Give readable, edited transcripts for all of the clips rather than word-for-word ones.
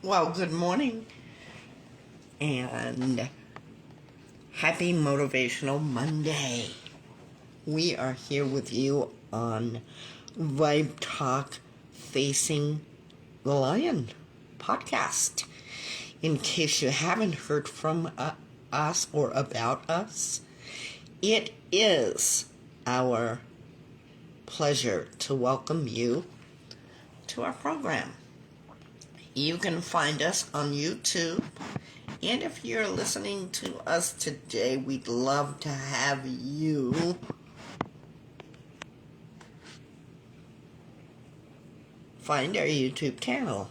Well, good morning and happy Motivational Monday. We are here with you on Vibe Talk Facing the Lion podcast. In case you haven't heard from us or about us, it is our pleasure to welcome you to our program. You can find us on YouTube. And if you're listening to us today, we'd love to have you find our YouTube channel.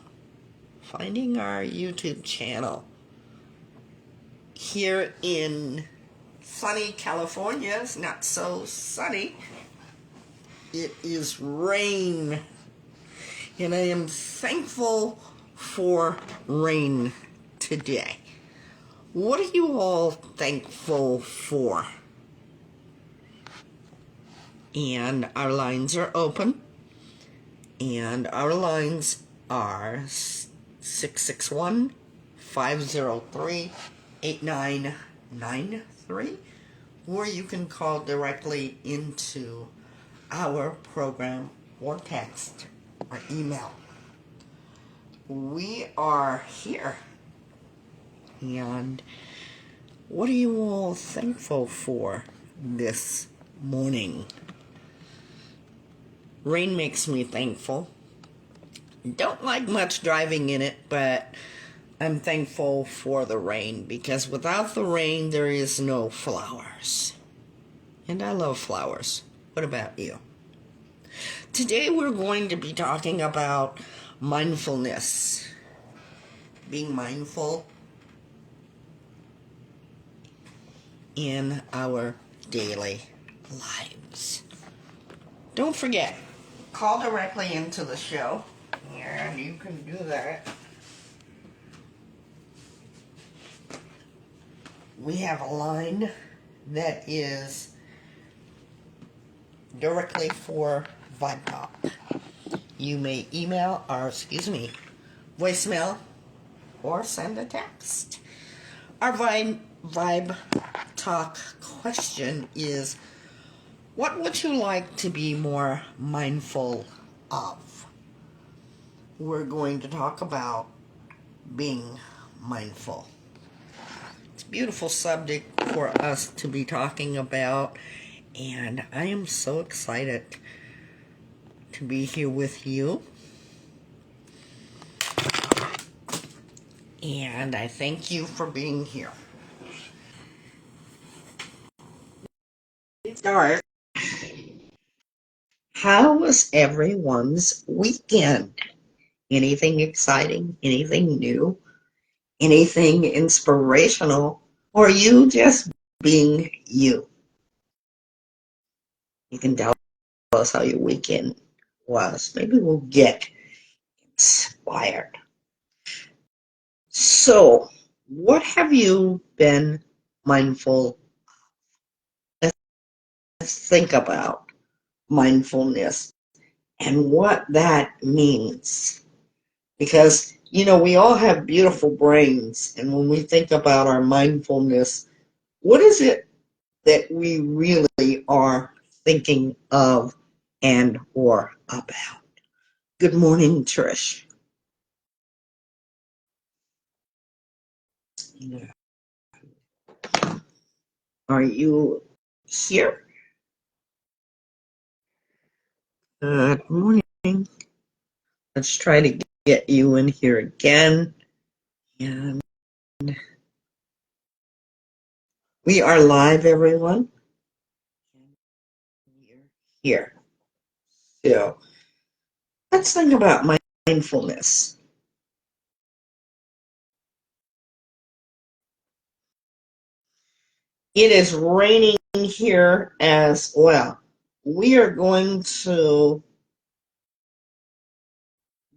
Finding our YouTube channel. Here in sunny California, it's not so sunny. It is rain. And I am thankful for rain today. What are you all thankful for? And our lines are open. And our lines are 661-503-8993. Or you can call directly into our program or text or email. We are here. And what are you all thankful for this morning? Rain makes me thankful. Don't like much driving in it, but I'm thankful for the rain because without the rain, there is no flowers. And I love flowers. What about you? Today we're going to be talking about mindfulness. Being mindful in our daily lives. Don't forget, call directly into the show, and you can do that. We have a line that is directly for Vibe Talk. You may voicemail or send a text. Our Vibe Talk question is, what would you like to be more mindful of? We're going to talk about being mindful. It's a beautiful subject for us to be talking about, and I am so excited to be here with you. And I thank you for being here. Start. How was everyone's weekend? Anything exciting? Anything new? Anything inspirational? Or you just being you? You can tell us how your weekend was. Maybe we'll get inspired. So, what have you been mindful of? Let's think about mindfulness and what that means. Because, we all have beautiful brains, and when we think about our mindfulness, what is it that we really are thinking of and or about? Good morning, Trish. Are you here? Good morning. Let's try to get you in here again. And we are live, everyone. We're here. So let's think about mindfulness. It is raining here as well. We are going to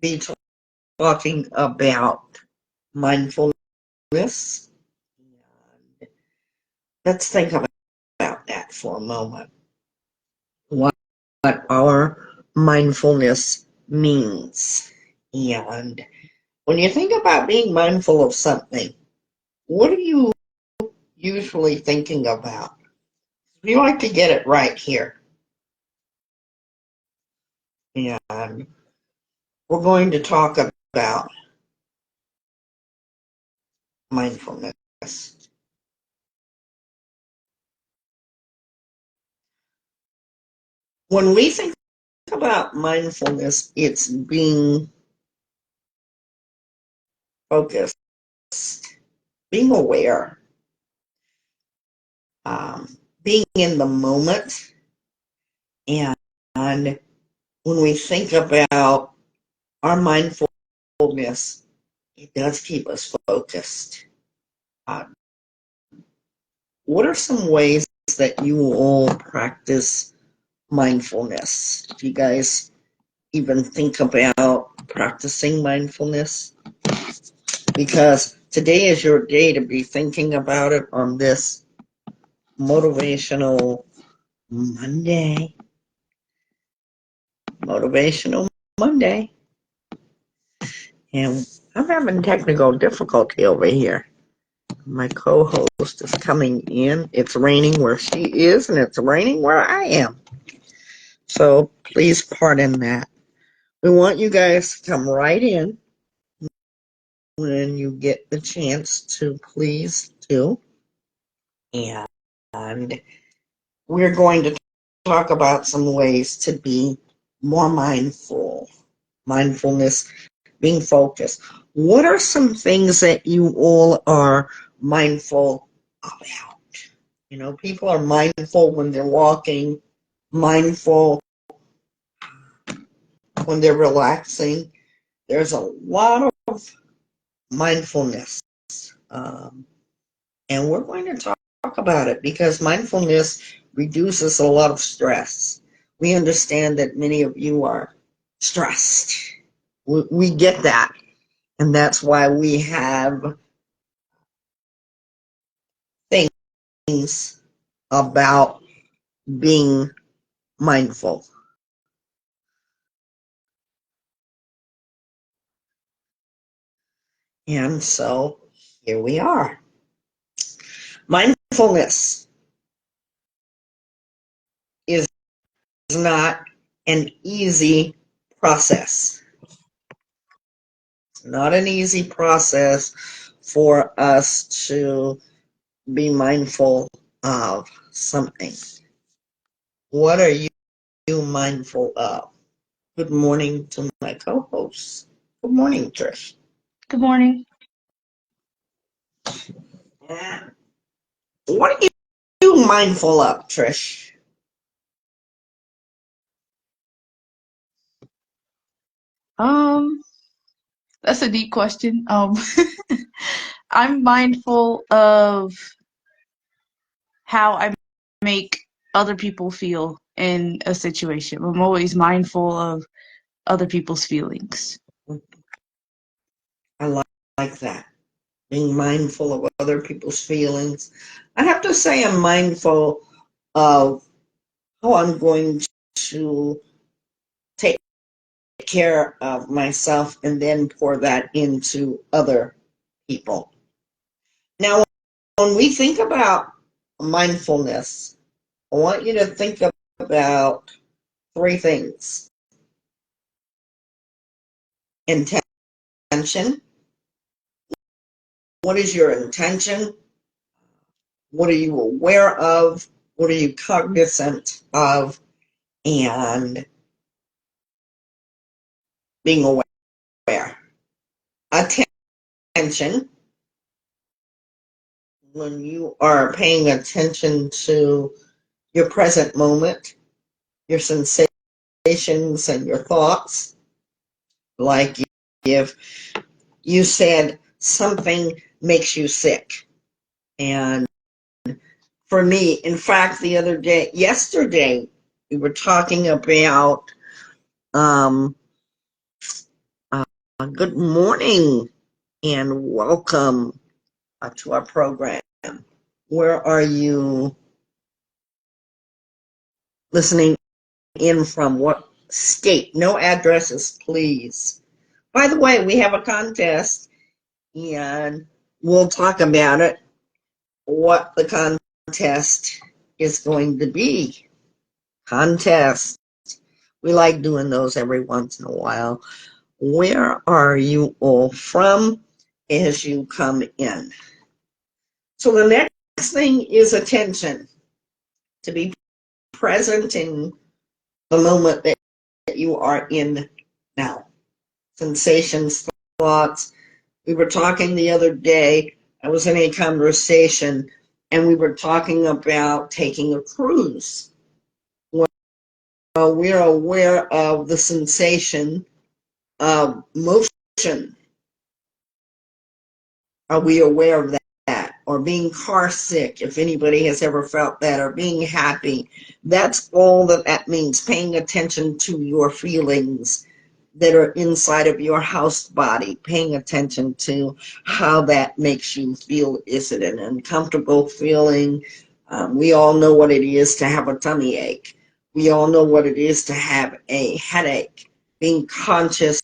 be talking about mindfulness. Let's think about that for a moment. What our mindfulness means. And When you think about being mindful of something, what are you usually thinking about? We like to get it right here. And we're going to talk about mindfulness. When we think about mindfulness, it's being focused, being aware, being in the moment. And when we think about our mindfulness, it does keep us focused. What are some ways that you all practice mindfulness? Do you guys even think about practicing mindfulness? Because today is your day to be thinking about it on this Motivational Monday. Motivational Monday. And I'm having technical difficulty over here. My co-host is coming in. It's raining where she is, and it's raining where I am. So please pardon that. We want you guys to come right in when you get the chance to, please do. And we're going to talk about some ways to be more mindful. Mindfulness, being focused. What are some things that you all are mindful about? You know, people are mindful when they're walking, mindful when they're relaxing. There's a lot of mindfulness. And we're going to talk about it because mindfulness reduces a lot of stress. We understand that many of you are stressed. We get that. And that's why we have things about being mindful. And so here we are. Mindfulness is not an easy process. It's not an easy process for us to be mindful of something. What are you mindful of? Good morning to my co-host. Good morning, Trish. Good morning. And what are you mindful of, Trish? Um, that's a deep question. I'm mindful of how I make other people feel in a situation. I'm always mindful of other people's feelings. I like that. Being mindful of other people's feelings. I have to say I'm mindful of how I'm going to take care of myself and then pour that into other people. Now, when we think about mindfulness, I want you to think about three things. Intention. What is your intention? What are you aware of? What are you cognizant of? And being aware. Attention. When you are paying attention to your present moment, your sensations and your thoughts, like if you said something makes you sick. And for me, in fact, yesterday, we were talking about good morning and welcome to our program. Where are you listening in from? What state? No addresses, please. By the way, we have a contest, and we'll talk about it, what the contest is going to be. Contest. We like doing those every once in a while. Where are you all from as you come in? So the next thing is attention. To be present in the moment that you are in now. Sensations, thoughts. We were talking the other day, I was in a conversation, and we were talking about taking a cruise. Well, we're aware of the sensation of motion. Are we aware of that? Or being car sick, if anybody has ever felt that, or being happy. That's all that means, paying attention to your feelings that are inside of your house body, paying attention to how that makes you feel. Is it an uncomfortable feeling? We all know what it is to have a tummy ache. We all know what it is to have a headache. Being conscious,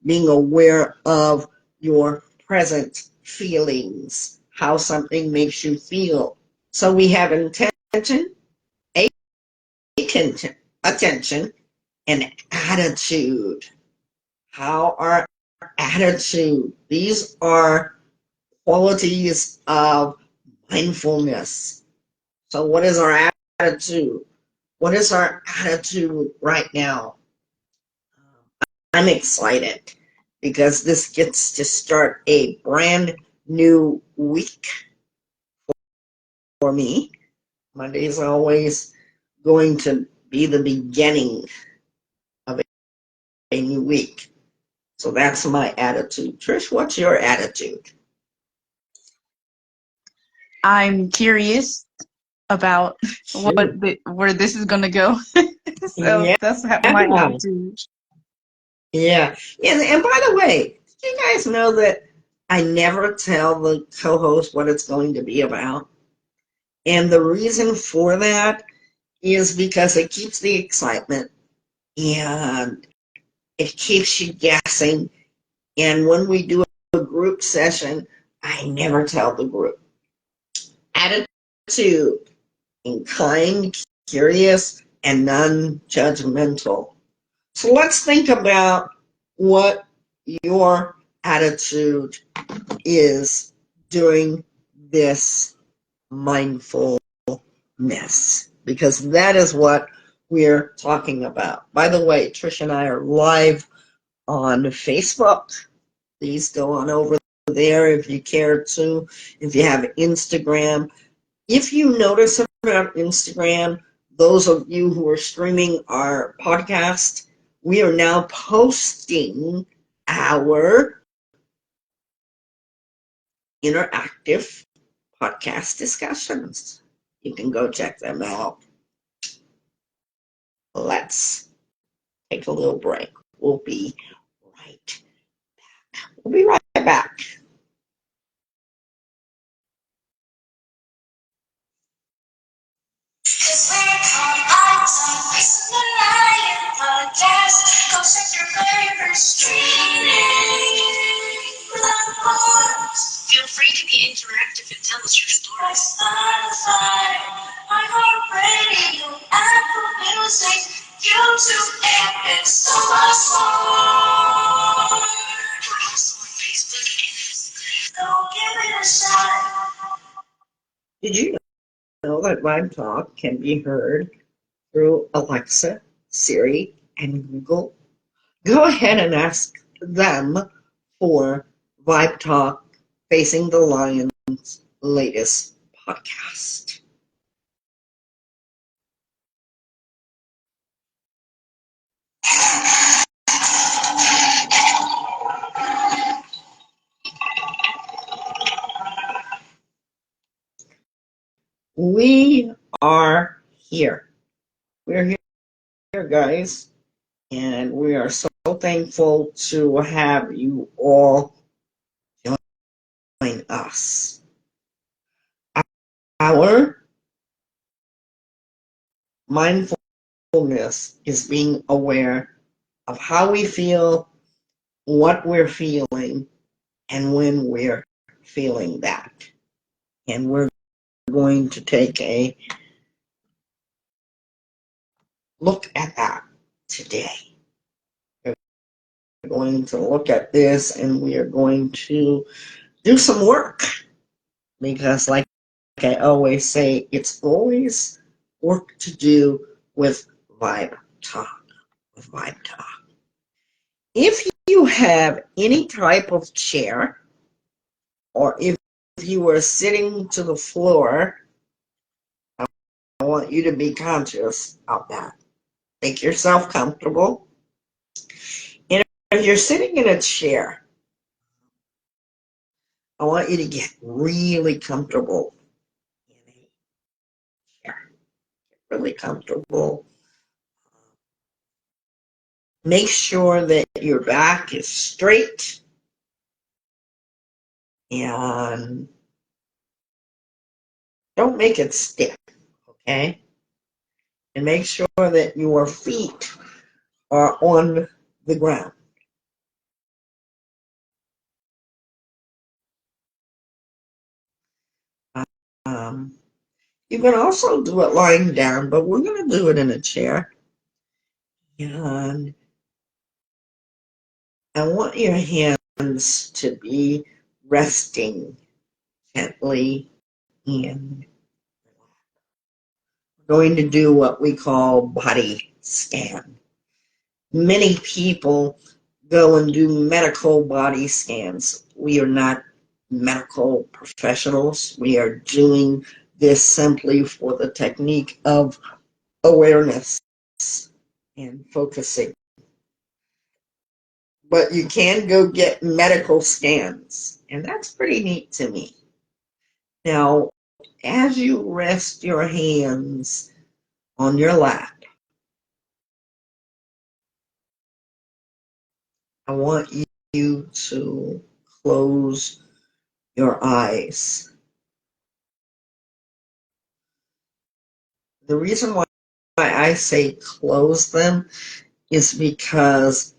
being aware of your present feelings, how something makes you feel. So we have intention, attention, and attitude. How our attitude, these are qualities of mindfulness. So what is our attitude? What is our attitude right now? I'm excited because this gets to start a brand new week for me. Monday is always going to be the beginning of a new week. So that's my attitude. Trish, what's your attitude? I'm curious about where this is gonna go. So Yeah. that's my attitude. Yeah. And by the way, did you guys know that I never tell the co-host what it's going to be about? And the reason for that is because it keeps the excitement and it keeps you guessing. And when we do a group session, I never tell the group. Attitude, and kind, curious, and non-judgmental. So let's think about what your attitude is during this mindfulness, because that is what we're talking about. By the way, Trish and I are live on Facebook. Please go on over there if you care to. If you have Instagram, if you notice about Instagram, those of you who are streaming our podcast, we are now posting our interactive podcast discussions. You can go check them out. Let's take a little break. We'll be right We'll be right back. Cause we're called Facing the Lion podcast. Go check your favorite streaming platforms. Feel free to be interactive and tell us your story. Spotify, iHeartRadio, Apple Music, YouTube, and so much more. We're also on Facebook and Instagram. Go give it a shot. Did you know that Vibe Talk can be heard through Alexa, Siri, and Google? Go ahead and ask them for Vibe Talk Facing the Lion's latest podcast. We are here. We're here, guys, and we are so thankful to have you all join us. Our mindfulness is being aware of how we feel what we're feeling and when we're feeling that. And we're going to take a look at that today. We're going to look at this and we are going to do some work because, like I always say, it's always work to do with Vibe Talk. With Vibe Talk. If you have any type of chair, or if you were sitting to the floor, I want you to be conscious of that. Make yourself comfortable. And if you're sitting in a chair, I want you to get really comfortable in a chair. Get really comfortable. Make sure that your back is straight and don't make it stiff, okay? And make sure that your feet are on the ground. Um, you can also do it lying down, but we're going to do it in a chair. And I want your hands to be resting gently in. We're going to do what we call body scan. Many people go and do medical body scans. We are not medical professionals. We are doing this simply for the technique of awareness and focusing. But you can go get medical scans, and that's pretty neat to me. Now, as you rest your hands on your lap, I want you to close your eyes. The reason why I say close them is because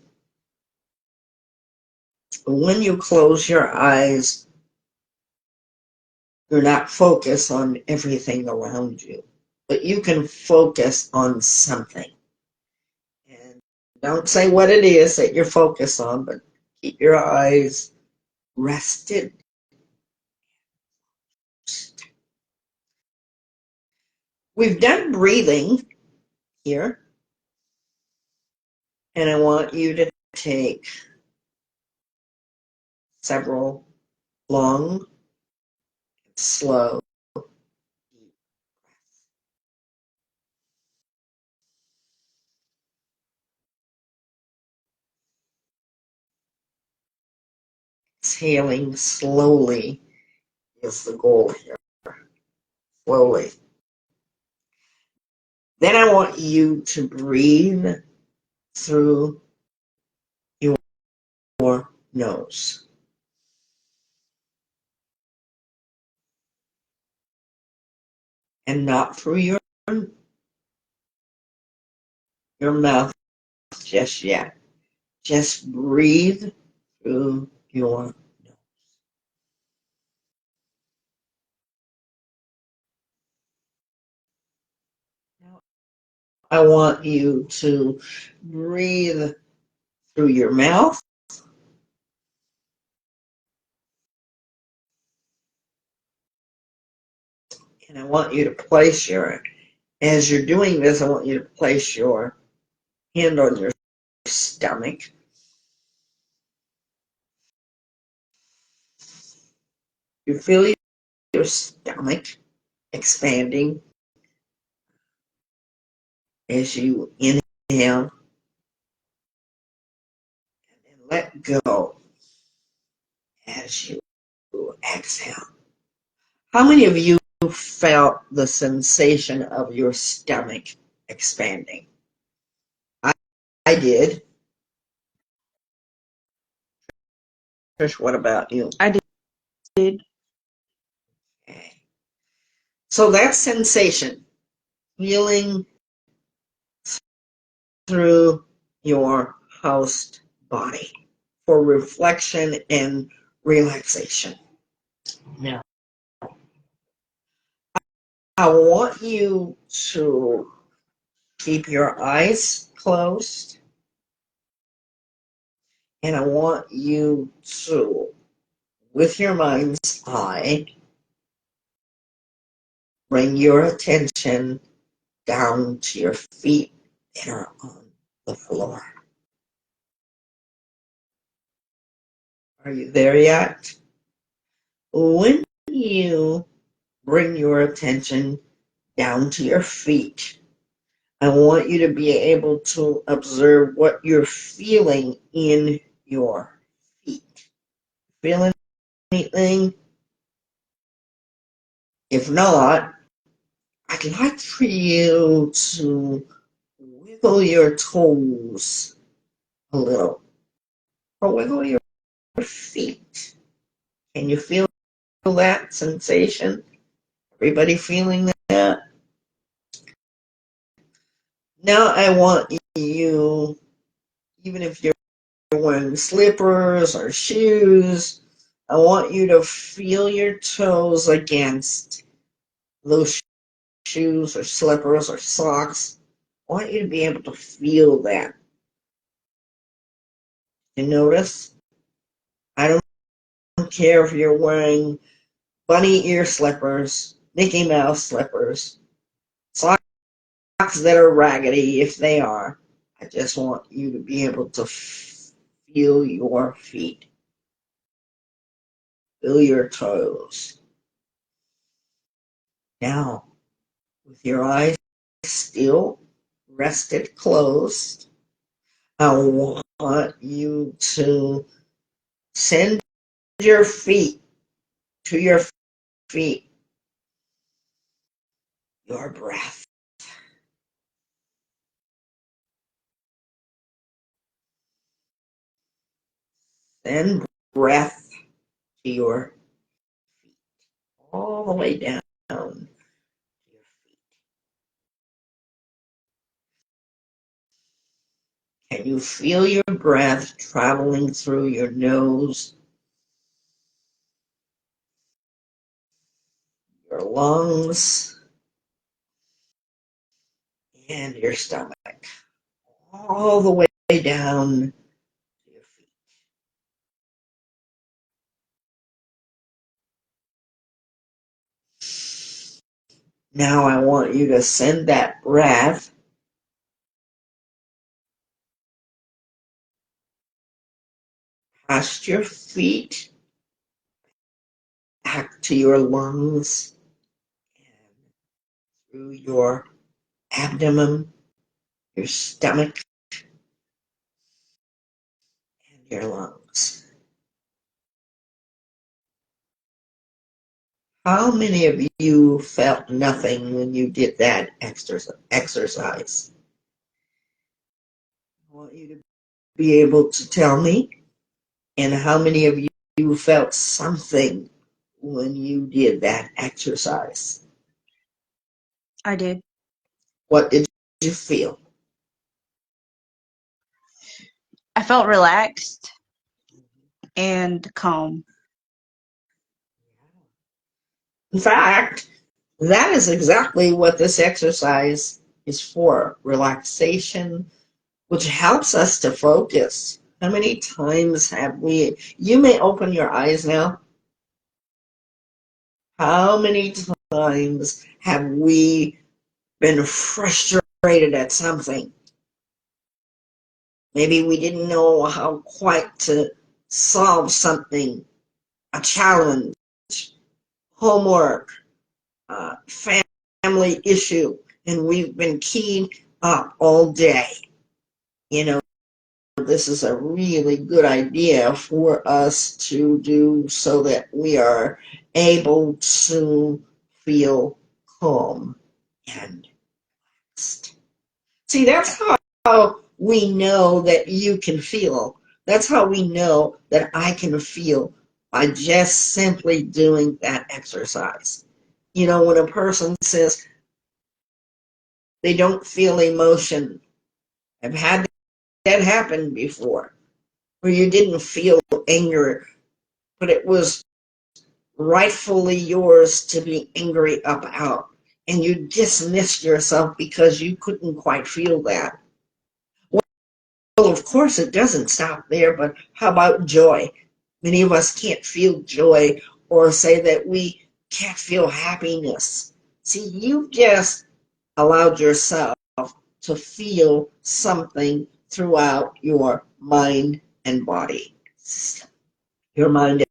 when you close your eyes, you're not focused on everything around you, but you can focus on something. And don't say what it is that you're focused on, but keep your eyes rested. We've done breathing here, and I want you to take several long, slow, deep breaths. Exhaling slowly is the goal here. Slowly. Then I want you to breathe through your nose. And not through your mouth just yet. Just breathe through your nose. Now, I want you to breathe through your mouth. And I want you to place as you're doing this, I want you to place your hand on your stomach. You feel your stomach expanding as you inhale and let go as you exhale. How many of you felt the sensation of your stomach expanding? I did. Trish, what about you? I did. Okay. So that sensation, feeling through your host body, for reflection and relaxation. Now, I want you to keep your eyes closed, and I want you to, with your mind's eye, bring your attention down to your feet that are on the floor. Are you there yet? When you bring your attention down to your feet, I want you to be able to observe what you're feeling in your feet. Feeling anything? If not, I'd like for you to wiggle your toes a little, or wiggle your feet. Can you feel that sensation? Everybody feeling that? Now I want you, even if you're wearing slippers or shoes, I want you to feel your toes against those shoes or slippers or socks. I want you to be able to feel that. You notice? I don't care if you're wearing bunny ear slippers, Mickey Mouse slippers, socks that are raggedy if they are. I just want you to be able to feel your feet. Feel your toes. Now, with your eyes still rested closed, I want you to send your feet to your feet, your breath. Send breath to your feet, all the way down to your feet. Can you feel your breath traveling through your nose, your lungs, and your stomach, all the way down to your feet? Now I want you to send that breath past your feet, back to your lungs, and through your abdomen, your stomach, and your lungs. How many of you felt nothing when you did that exercise? I want you to be able to tell me. And how many of you felt something when you did that exercise? I did. What did you feel? I felt relaxed and calm. In fact, that is exactly what this exercise is for. Relaxation, which helps us to focus. How many times have we, you may open your eyes now. How many times have we been frustrated at something? Maybe we didn't know how quite to solve something, a challenge, homework, family issue, and we've been keyed up all day. You know, this is a really good idea for us to do so that we are able to feel calm and relaxed. See, that's how we know that you can feel. That's how we know that I can feel by just simply doing that exercise. You know, when a person says they don't feel emotion, I've had that happen before. where you didn't feel anger, but it was rightfully yours to be angry about, and you dismissed yourself because you couldn't quite feel that. Well, of course, it doesn't stop there, but how about joy? Many of us can't feel joy or say that we can't feel happiness. See, you've just allowed yourself to feel something throughout your mind and body system. Your mind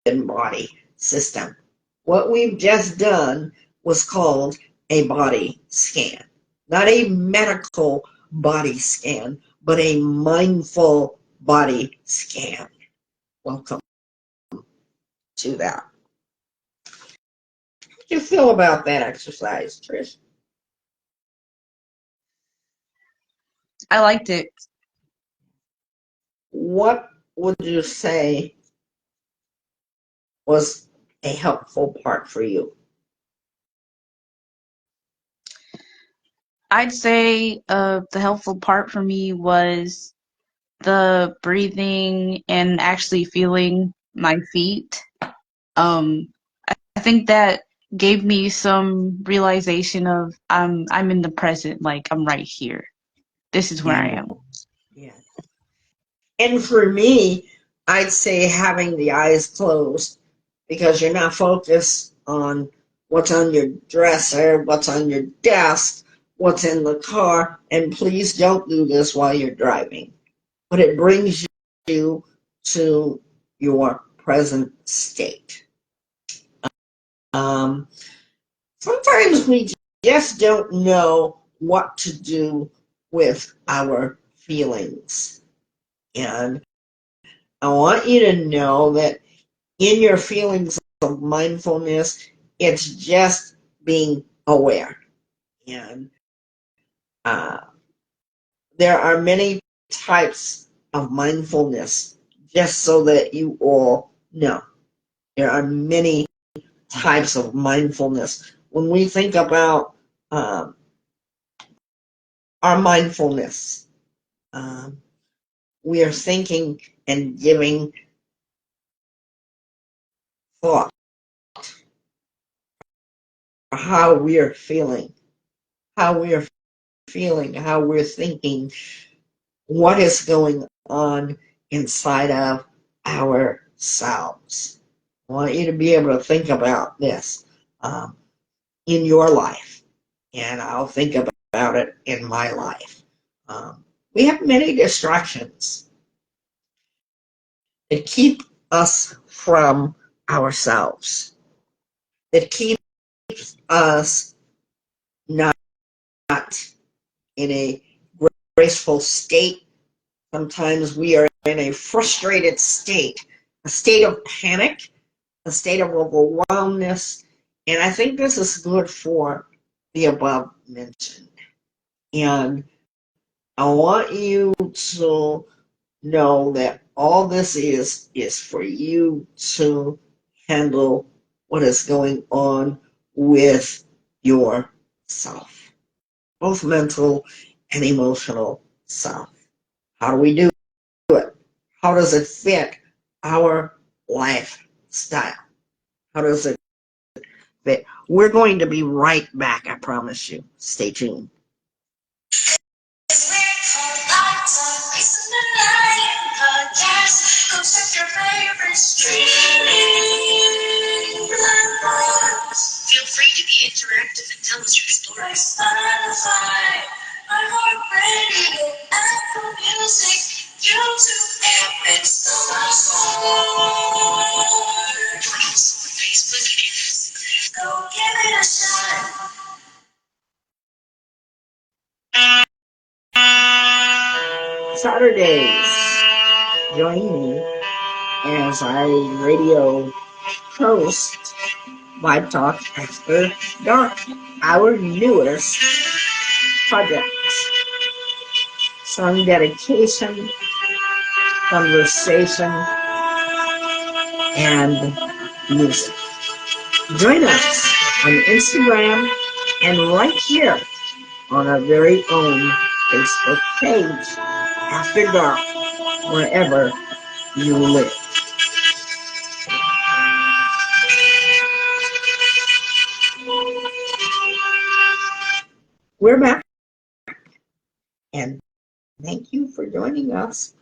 and body system. What we've just done was called a body scan. Not a medical body scan, but a mindful body scan. Welcome to that. How do you feel about that exercise, Trish? I liked it. What would you say was a helpful part for you? I'd say the helpful part for me was the breathing and actually feeling my feet. Um, I think that gave me some realization of I'm in the present, like I'm right here. This is where I Yeah, am. yeah. And for me, I'd say having the eyes closed because you're not focused on what's on your dresser, what's on your desk, what's in the car. And please don't do this while you're driving. But it brings you to your present state. Um, Sometimes we just don't know what to do with our feelings. And I want you to know that in your feelings of mindfulness, it's just being aware. And uh, there are many types of mindfulness, just so that you all know. There are many types of mindfulness. When we think about um, our mindfulness, um, we are thinking and giving thought for how we are feeling, how we are feeling, how we're thinking, what is going on inside of ourselves. I want you to be able to think about this in your life, and I'll think about it in my life. We have many distractions that keep us from ourselves, that keep us not in a graceful state. Sometimes we are in a frustrated state, a state of panic, a state of overwhelmness. And I think this is good for the above mentioned. And I want you to know that all this is for you to handle what is going on with yourself, both mental and emotional self. How do we do it? How does it fit our lifestyle? How does it fit? We're going to be right back, I promise you. Stay tuned. Feel free to be interactive and tell us your stories. Spotify, iHeartRadio, Apple Music, YouTube, and so much more. We're also on Facebook and Instagram. Go give it a shot. Saturdays, join me as I radio host Vibe Talk After Dark, our newest project. Song dedication, conversation, and music. Join us on Instagram and right here on our very own Facebook page, After Dark, wherever you live. We're back, and thank you for joining us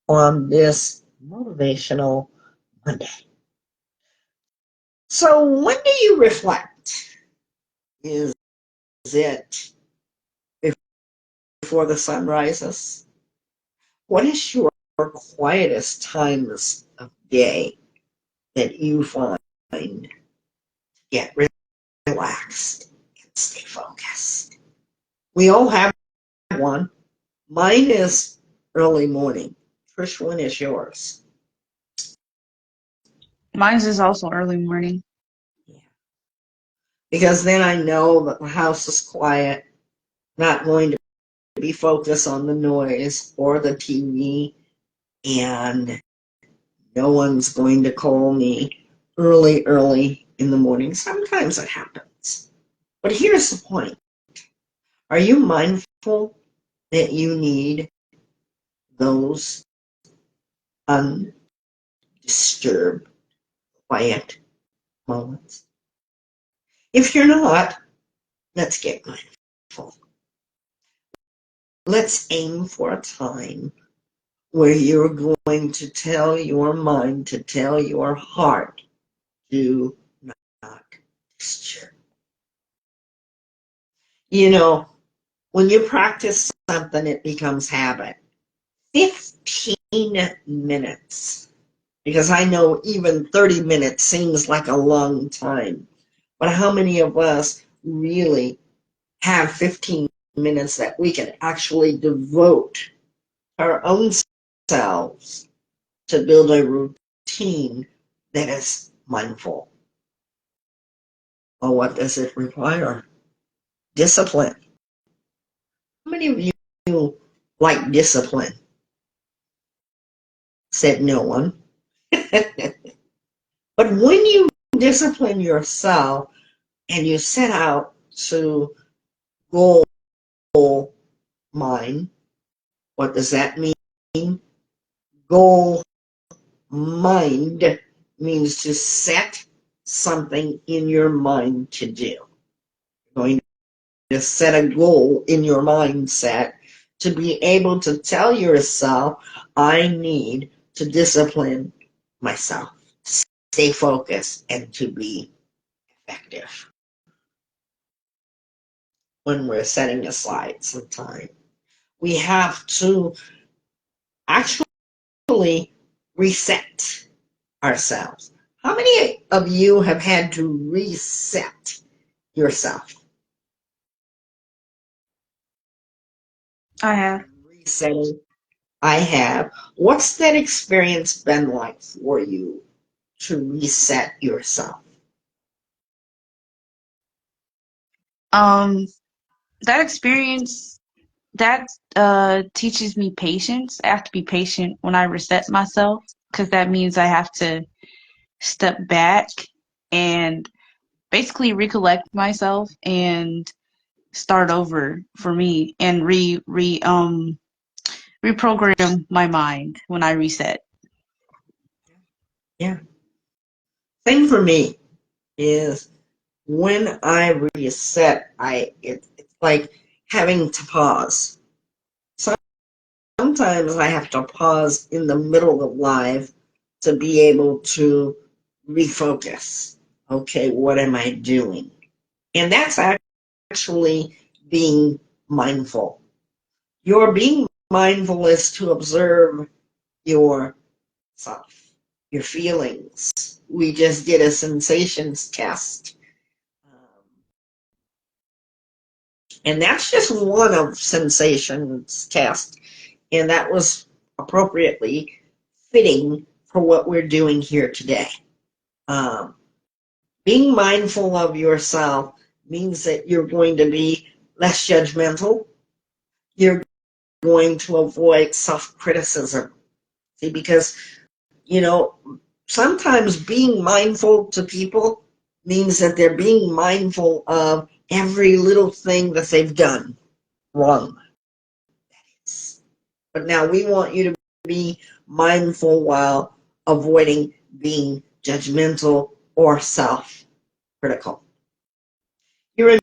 on this Motivational Monday. So, when do you reflect? Is it before the sun rises? What is your quietest times of day that you find to get relaxed and stay focused? We all have one. Mine is early morning. Trish, when is yours? Mine's is also early morning. Yeah. Because then I know that the house is quiet, not going to be focused on the noise or the TV, and no one's going to call me early in the morning. Sometimes it happens. But here's the point. Are you mindful that you need those undisturbed, quiet moments? If you're not, let's get mindful. Let's aim for a time where you're going to tell your mind, to tell your heart, do not disturb. You know, when you practice something, it becomes habit. 15 minutes. Because I know even 30 minutes seems like a long time. But how many of us really have 15 minutes that we can actually devote our own selves to build a routine that is mindful? Well, what does it require? Discipline. How many of you like discipline? Said no one. But when you discipline yourself and you set out to goal mind, what does that mean? Goal mind means to set something in your mind to do. You're going to set a goal in your mindset to be able to tell yourself, I need to discipline myself, to stay focused, and to be effective when we're setting aside some time. We have to actually reset ourselves. How many of you have had to reset yourself? I have. Resetting. I have. What's that experience been like for you to reset yourself? Um, that experience that teaches me patience. I have to be patient when I reset myself because that means I have to step back and basically recollect myself and start over for me and reprogram my mind when I reset. Yeah. Same for me is when I reset, it's like having to pause. Sometimes I have to pause in the middle of life to be able to refocus. Okay, what am I doing? And that's actually being mindful. Your being mindful is to observe yourself, your feelings. We just did a sensations test. And that's just one of sensations test. And that was appropriately fitting for what we're doing here today. Um, being mindful of yourself means that you're going to be less judgmental. You're going to avoid self-criticism. See, because, you know, sometimes being mindful to people means that they're being mindful of every little thing that they've done wrong. But now we want you to be mindful while avoiding being judgmental or self-critical. You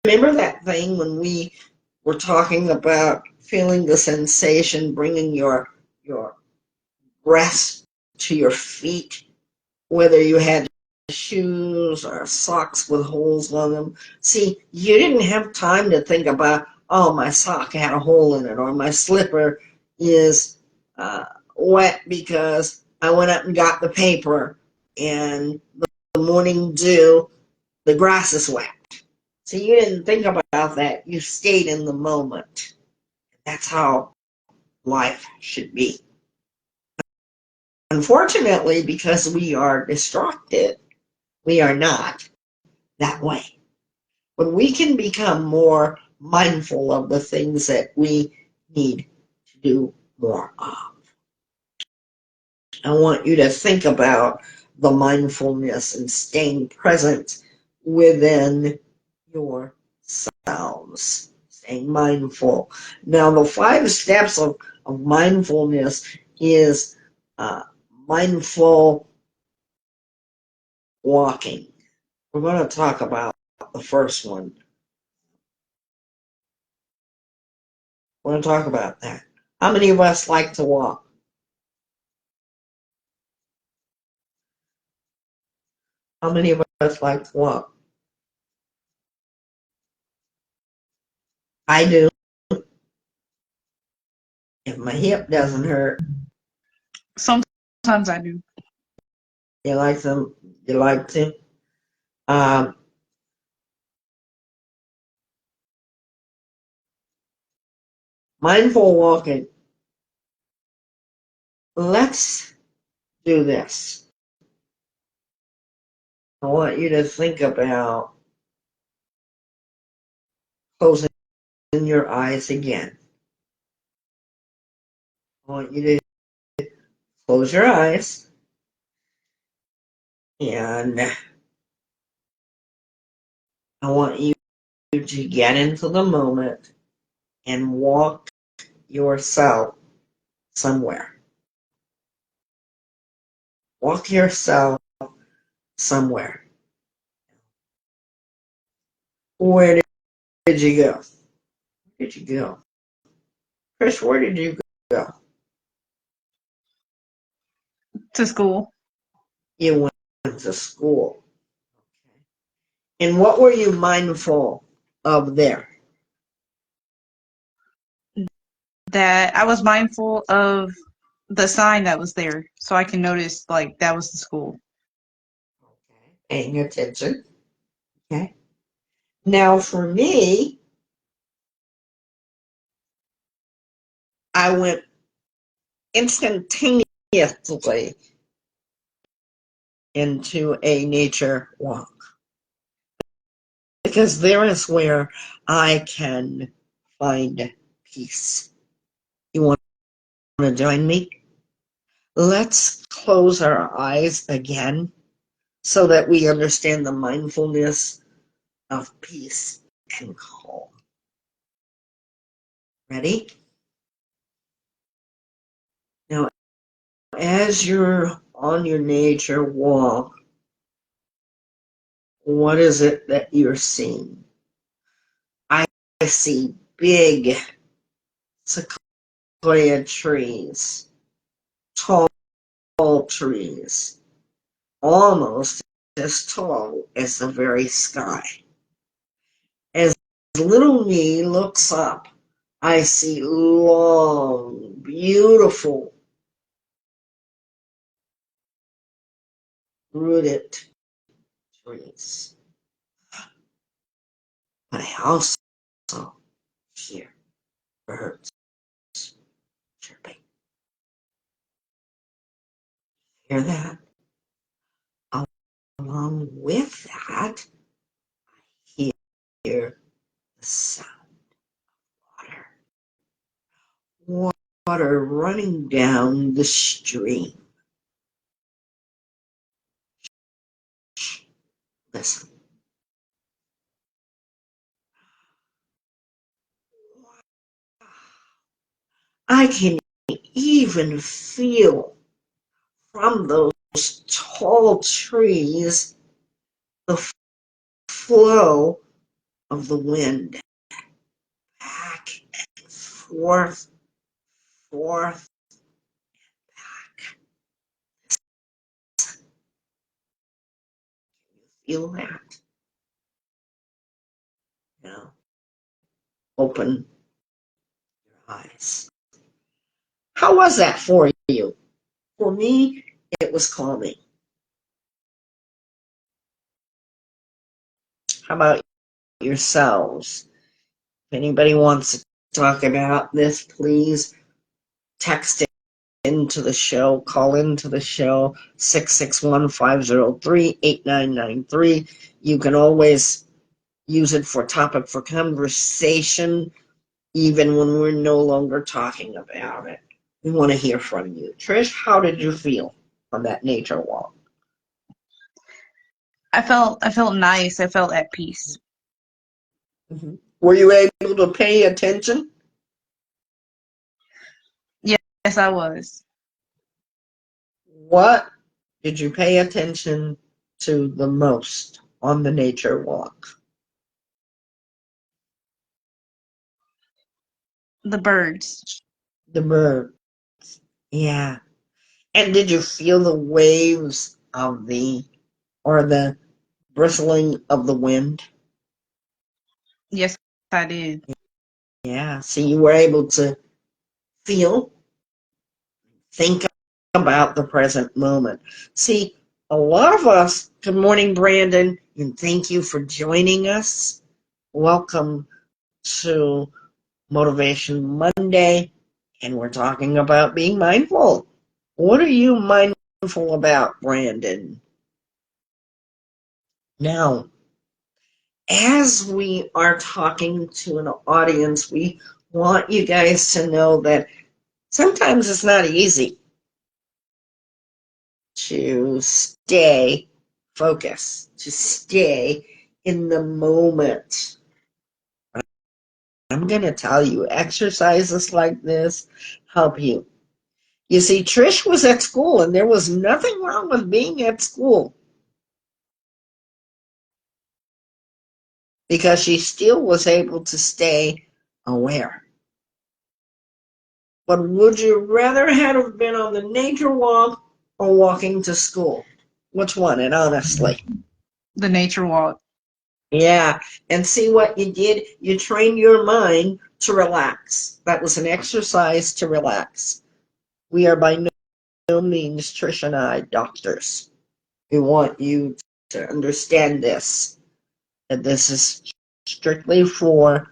remember that thing when we were talking about feeling the sensation, bringing your breast to your feet, whether you had shoes or socks with holes on them. See, you didn't have time to think about, oh, my sock had a hole in it, or my slipper is wet because I went up and got the paper, and the morning dew, the grass is wet. So you didn't think about that. You stayed in the moment. That's how life should be. Unfortunately, because we are distracted, we are not that way. When we can become more mindful of the things that we need to do more of. I want you to think about the mindfulness and staying present within yourselves. Staying mindful. Now, the 5 steps of mindfulness is mindful walking. We're going to talk about the first one. We're going to talk about that. How many of us like to walk? How many of us like to walk? I do. If my hip doesn't hurt, Sometimes I do. you like them. You like to. Um, Mindful walking. Let's do this. I want you to think about closing your eyes again. I want you to close your eyes and I want you to get into the moment and walk yourself somewhere. Walk yourself somewhere. Where did you go? Where did you go? Chris, where did you go? To school. You went to school. And what were you mindful of there? That I was mindful of the sign that was there, so I can notice like that was the school. Okay. Paying attention. Okay. Now for me, I went instantaneously into a nature walk because there is where I can find peace. You want to join me? Let's close our eyes again so that we understand the mindfulness of peace and calm. Ready? Now, as you're on your nature walk, what is it that you're seeing? I see big sequoia trees, tall trees, almost as tall as the very sky. As little me looks up, I see long, beautiful, rooted trees. But I also hear birds chirping. Hear that? Along with that, I hear the sound of water running down the stream. Listen. I can even feel from those tall trees the flow of the wind back and forth, forth, back. Feel that? Now, open your eyes. How was that for you? For me, it was calming. How about yourselves? If anybody wants to talk about this, please text it into the show, call into the show, 661-503-8993. You can always use it for topic for conversation, even when we're no longer talking about it. We want to hear from you. Trish, how did you feel on that nature walk? I felt nice. I felt at peace. Mm-hmm. Were you able to pay attention? Yes, I was. What did you pay attention to the most on the nature walk? The birds. The bird. Yeah. And did you feel the waves of the bristling of the wind? Yes, I did. Yeah. So you were able to feel, think about the present moment. See, a lot of us, good morning, Brandon, and thank you for joining us. Welcome to Motivation Monday, and we're talking about being mindful. What are you mindful about, Brandon? Now, as we are talking to an audience, we want you guys to know that sometimes it's not easy to stay focused, to stay in the moment. I'm going to tell you, exercises like this help you. You see, Trish was at school, and there was nothing wrong with being at school because she still was able to stay aware. But would you rather have been on the nature walk or walking to school? Which one? And honestly. The nature walk. Yeah. And see what you did? You trained your mind to relax. That was an exercise to relax. We are by no means, Trish and I, doctors. We want you to understand this, that this is strictly for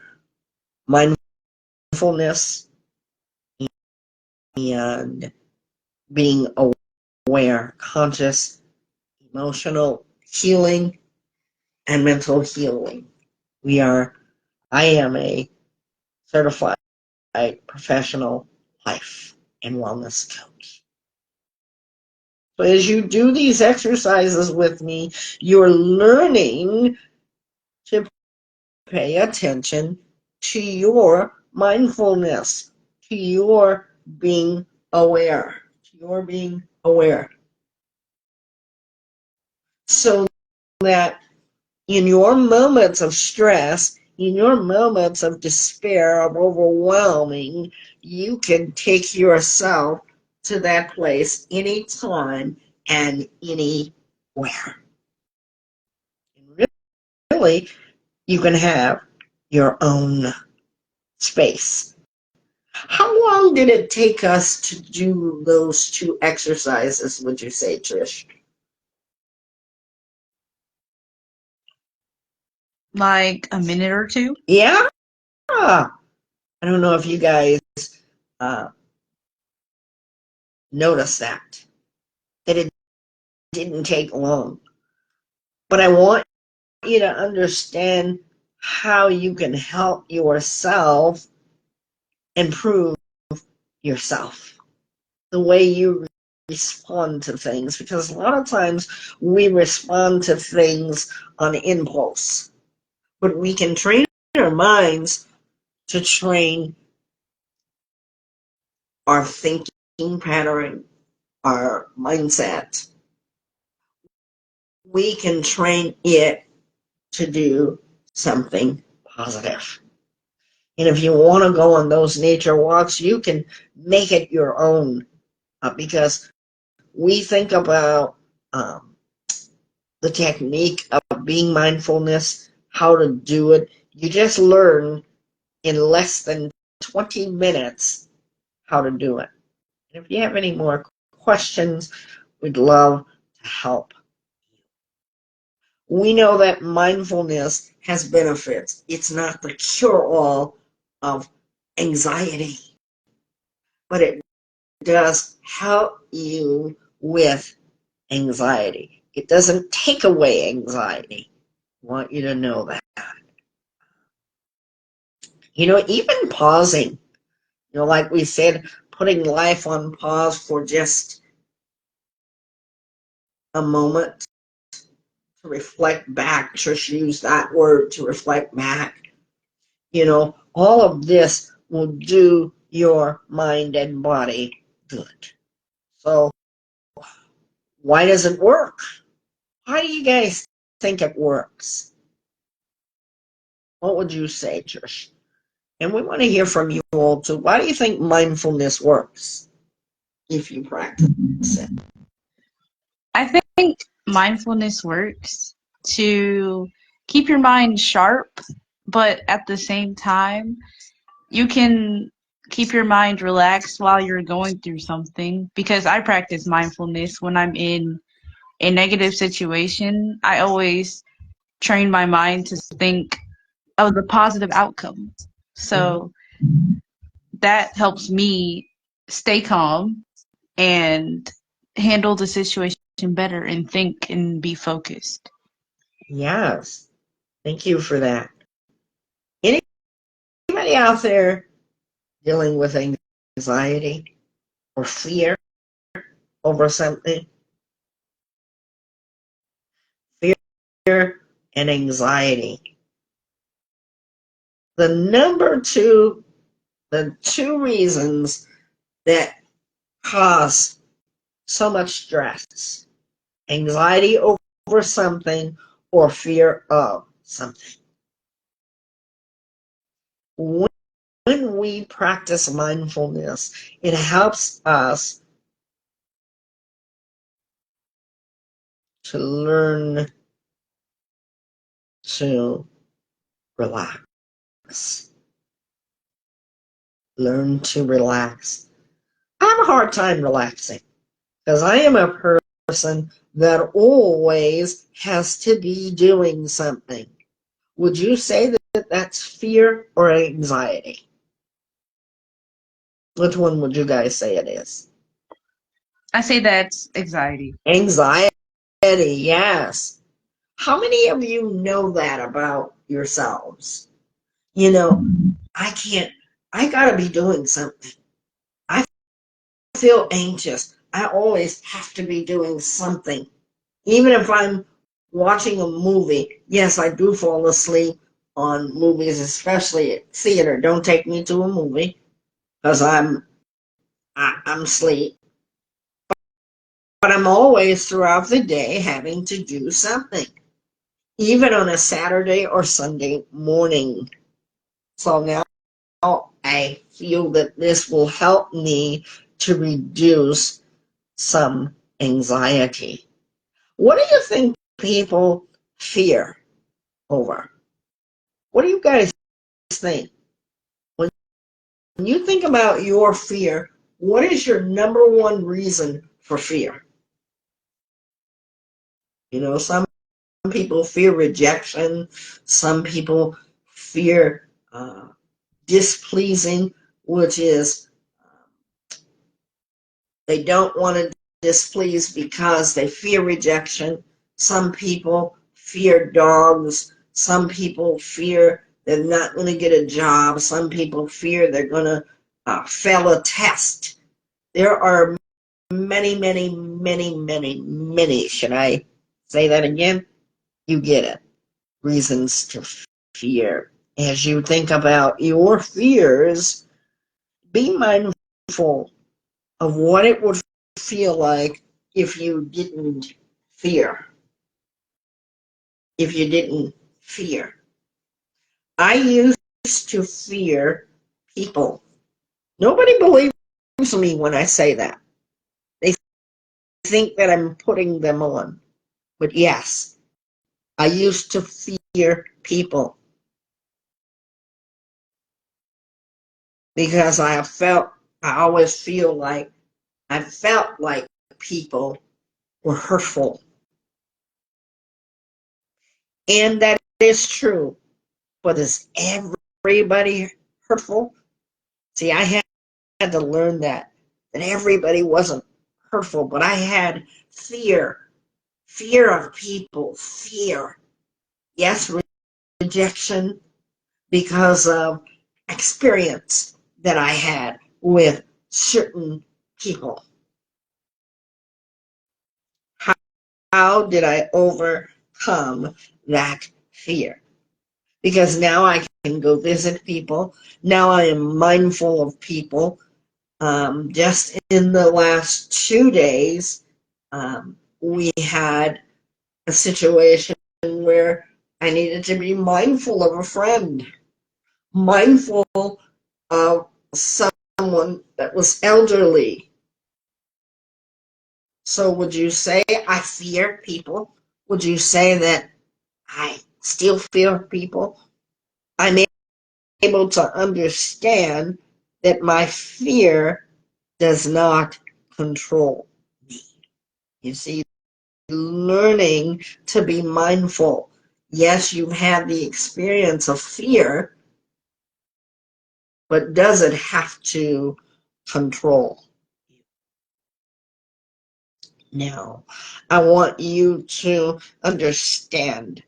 mindfulness and being aware, conscious, emotional healing, and mental healing. I am a certified professional life and wellness coach. So as you do these exercises with me, you're learning to pay attention to your mindfulness, to your being aware, so that in your moments of stress, in your moments of despair, of overwhelming, you can take yourself to that place anytime and anywhere. And really, you can have your own space. How long did it take us to do those two exercises, would you say, Trish? Like a minute or two. Yeah. I don't know if you guys uh, noticed that it didn't take long. But I want you to understand how you can help yourself improve yourself, the way you respond to things, because a lot of times we respond to things on impulse, but we can train our minds to train our thinking pattern, our mindset, we can train it to do something positive. And if you want to go on those nature walks, you can make it your own, because we think about the technique of being mindfulness, how to do it. You just learn in less than 20 minutes how to do it. And if you have any more questions, we'd love to help. We know that mindfulness has benefits. It's not the cure-all of anxiety, but it does help you with anxiety. It doesn't take away anxiety. I want you to know that. Even pausing, like we said, putting life on pause for just a moment to reflect back, just use that word, to reflect back. All of this will do your mind and body good. So, why does it work? How do you guys think it works? What would you say, Trish? And we want to hear from you all too. Why do you think mindfulness works if you practice it? I think mindfulness works to keep your mind sharp, but at the same time, you can keep your mind relaxed while you're going through something. Because I practice mindfulness when I'm in a negative situation. I always train my mind to think of the positive outcome. So that helps me stay calm and handle the situation better and think and be focused. Yes. Thank you for that. Anybody out there dealing with anxiety or fear over something? Fear and anxiety. The two reasons that cause so much stress: anxiety over something or fear of something. When we practice mindfulness, it helps us to learn to relax. Learn to relax. I have a hard time relaxing because I am a person that always has to be doing something. Would you say that that's fear or anxiety? Which one would you guys say it is? I say that's anxiety. Anxiety, yes. How many of you know that about yourselves? I gotta be doing something. I feel anxious. I always have to be doing something. Even if I'm watching a movie, yes, I do fall asleep on movies, especially at theater. Don't take me to a movie because I'm asleep. But I'm always throughout the day having to do something, even on a Saturday or Sunday morning. So now I feel that this will help me to reduce some anxiety. What do you think people fear over? What do you guys think? When you think about your fear, what is your number one reason for fear? Some people fear rejection. Some people fear displeasing, which is they don't want to displease because they fear rejection. Some people fear dogs. Some people fear they're not going to get a job. Some people fear they're going to fail a test. There are many, many, many, many, many. Should I say that again? You get it. Reasons to fear. As you think about your fears, be mindful of what it would feel like if you didn't fear. If you didn't fear. I used to fear people. Nobody believes me when I say that. They think that I'm putting them on. But yes, I used to fear people because I always I felt like people were hurtful. And that is true. But is everybody hurtful? See, I had to learn that everybody wasn't hurtful, but I had fear of people, fear. Yes, rejection because of experience that I had with certain people. How did I overcome that fear? Because now I can go visit people. Now I am mindful of people. Just in the last 2 days, we had a situation where I needed to be mindful of a friend, mindful of someone that was elderly. So would you say I fear people? Would you say that I still fear people? I'm able to understand that my fear does not control me. You see, learning to be mindful. Yes, you've had the experience of fear, but does it have to control you? No. I want you to understand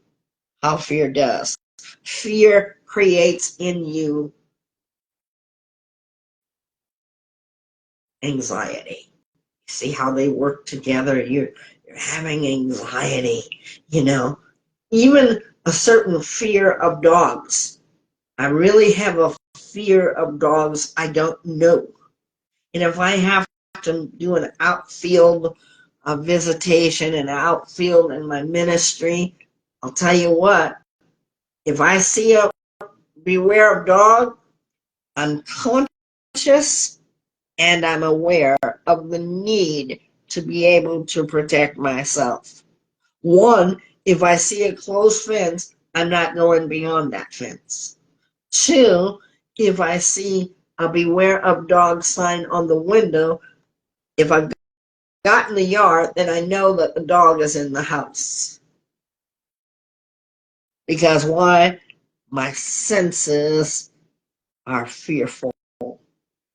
how fear does. Fear creates in you anxiety. See how they work together? You're having anxiety, you know. Even a certain fear of dogs. I really have a fear of dogs I don't know. And if I have to do an outfield visitation and outfield in my ministry, I'll tell you what, if I see a beware of dog, I'm conscious and I'm aware of the need to be able to protect myself. One, if I see a closed fence, I'm not going beyond that fence. Two, if I see a beware of dog sign on the window, if I've got in the yard, then I know that the dog is in the house. Because why? My senses are fearful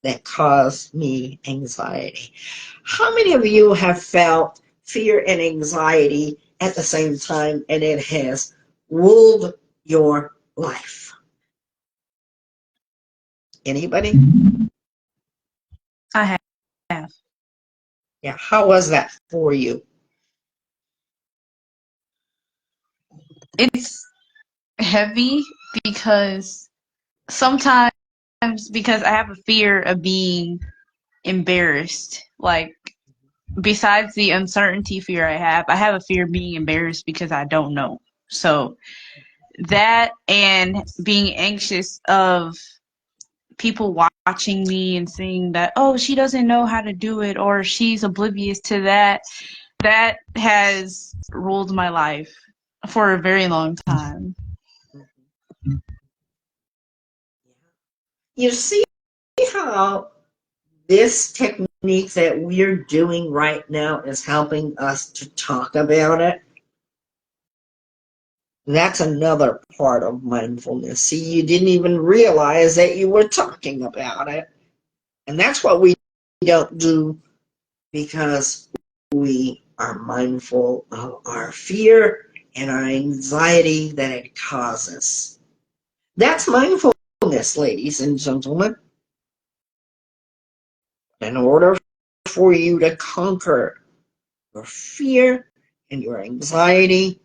that cause me anxiety. How many of you have felt fear and anxiety at the same time and it has ruled your life? Anybody? I have. Yeah, how was that for you? It's heavy because sometimes because I have a fear of being embarrassed. Like besides the uncertainty fear I have a fear of being embarrassed because I don't know. So that and being anxious of people watching me and seeing that, oh, she doesn't know how to do it or she's oblivious to that, that has ruled my life for a very long time. You see how this technique that we're doing right now is helping us to talk about it? That's another part of mindfulness. See, you didn't even realize that you were talking about it. And that's what we don't do because we are mindful of our fear and our anxiety that it causes. That's mindfulness, ladies and gentlemen. In order for you to conquer your fear and your anxiety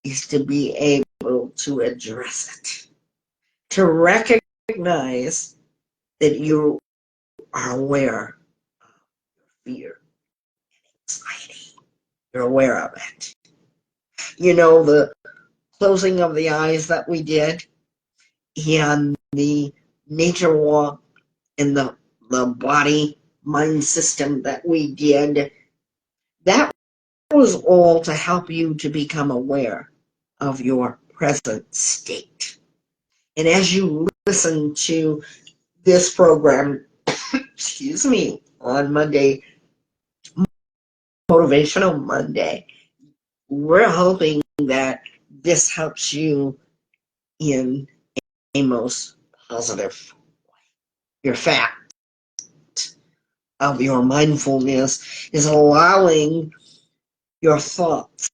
is to be able to address it, to recognize that you are aware. fear, anxiety. You're aware of it. You know, the closing of the eyes that we did and the nature walk and the body mind system that we did, that was all to help you to become aware of your present state. And as you listen to this program, excuse me, on Monday, Motivational Monday, we're hoping that this helps you in a most positive way. Your fact of your mindfulness is allowing your thoughts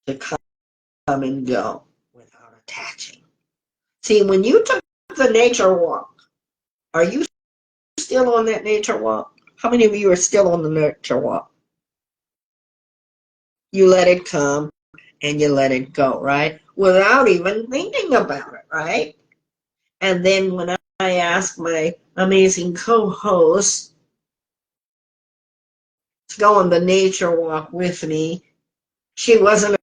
to come and go without attaching. See, when you took the nature walk, are you still on that nature walk? How many of you are still on the nature walk? You let it come and you let it go, right? Without even thinking about it, right? And then when I asked my amazing co-host to go on the nature walk with me, she wasn't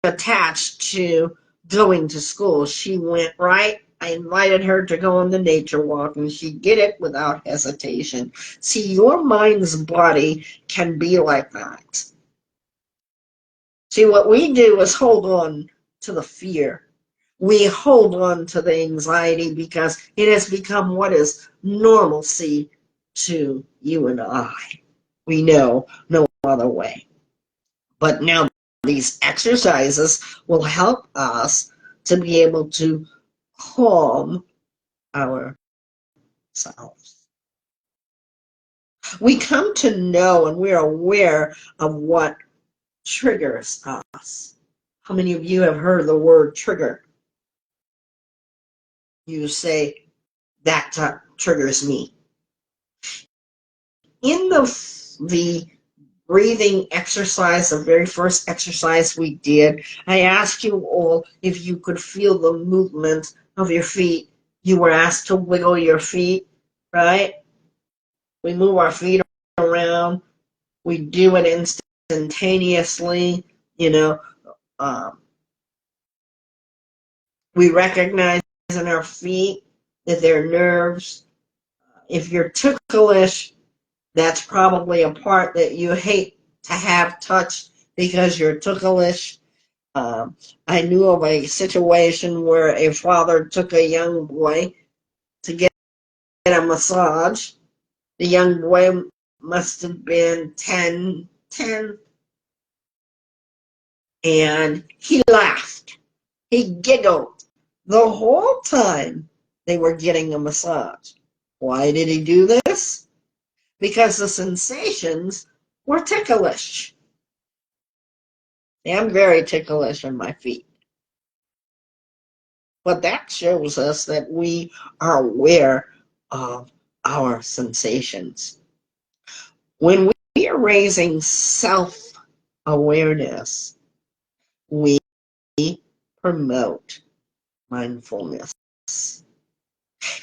attached to going to school. She went right. I invited her to go on the nature walk, and she did it without hesitation. See, your mind's body can be like that. See, what we do is hold on to the fear. We hold on to the anxiety because it has become what is normalcy to you and I. We know no other way. But now these exercises will help us to be able to calm ourselves. We come to know and we're aware of what triggers us. How many of you have heard the word trigger? You say, that triggers me. In the breathing exercise, the very first exercise we did, I asked you all if you could feel the movement of your feet. You were asked to wiggle your feet, right? We move our feet around. We do it instantaneously, you know. Um, we recognize in our feet that they're nerves. If you're ticklish, that's probably a part that you hate to have touched because you're ticklish. I knew of a situation where a father took a young boy to get a massage. The young boy must have been 10, and he laughed. He giggled the whole time they were getting a massage. Why did he do this? Because the sensations were ticklish. I'm very ticklish in my feet. But that shows us that we are aware of our sensations. When we are raising self-awareness, we promote mindfulness.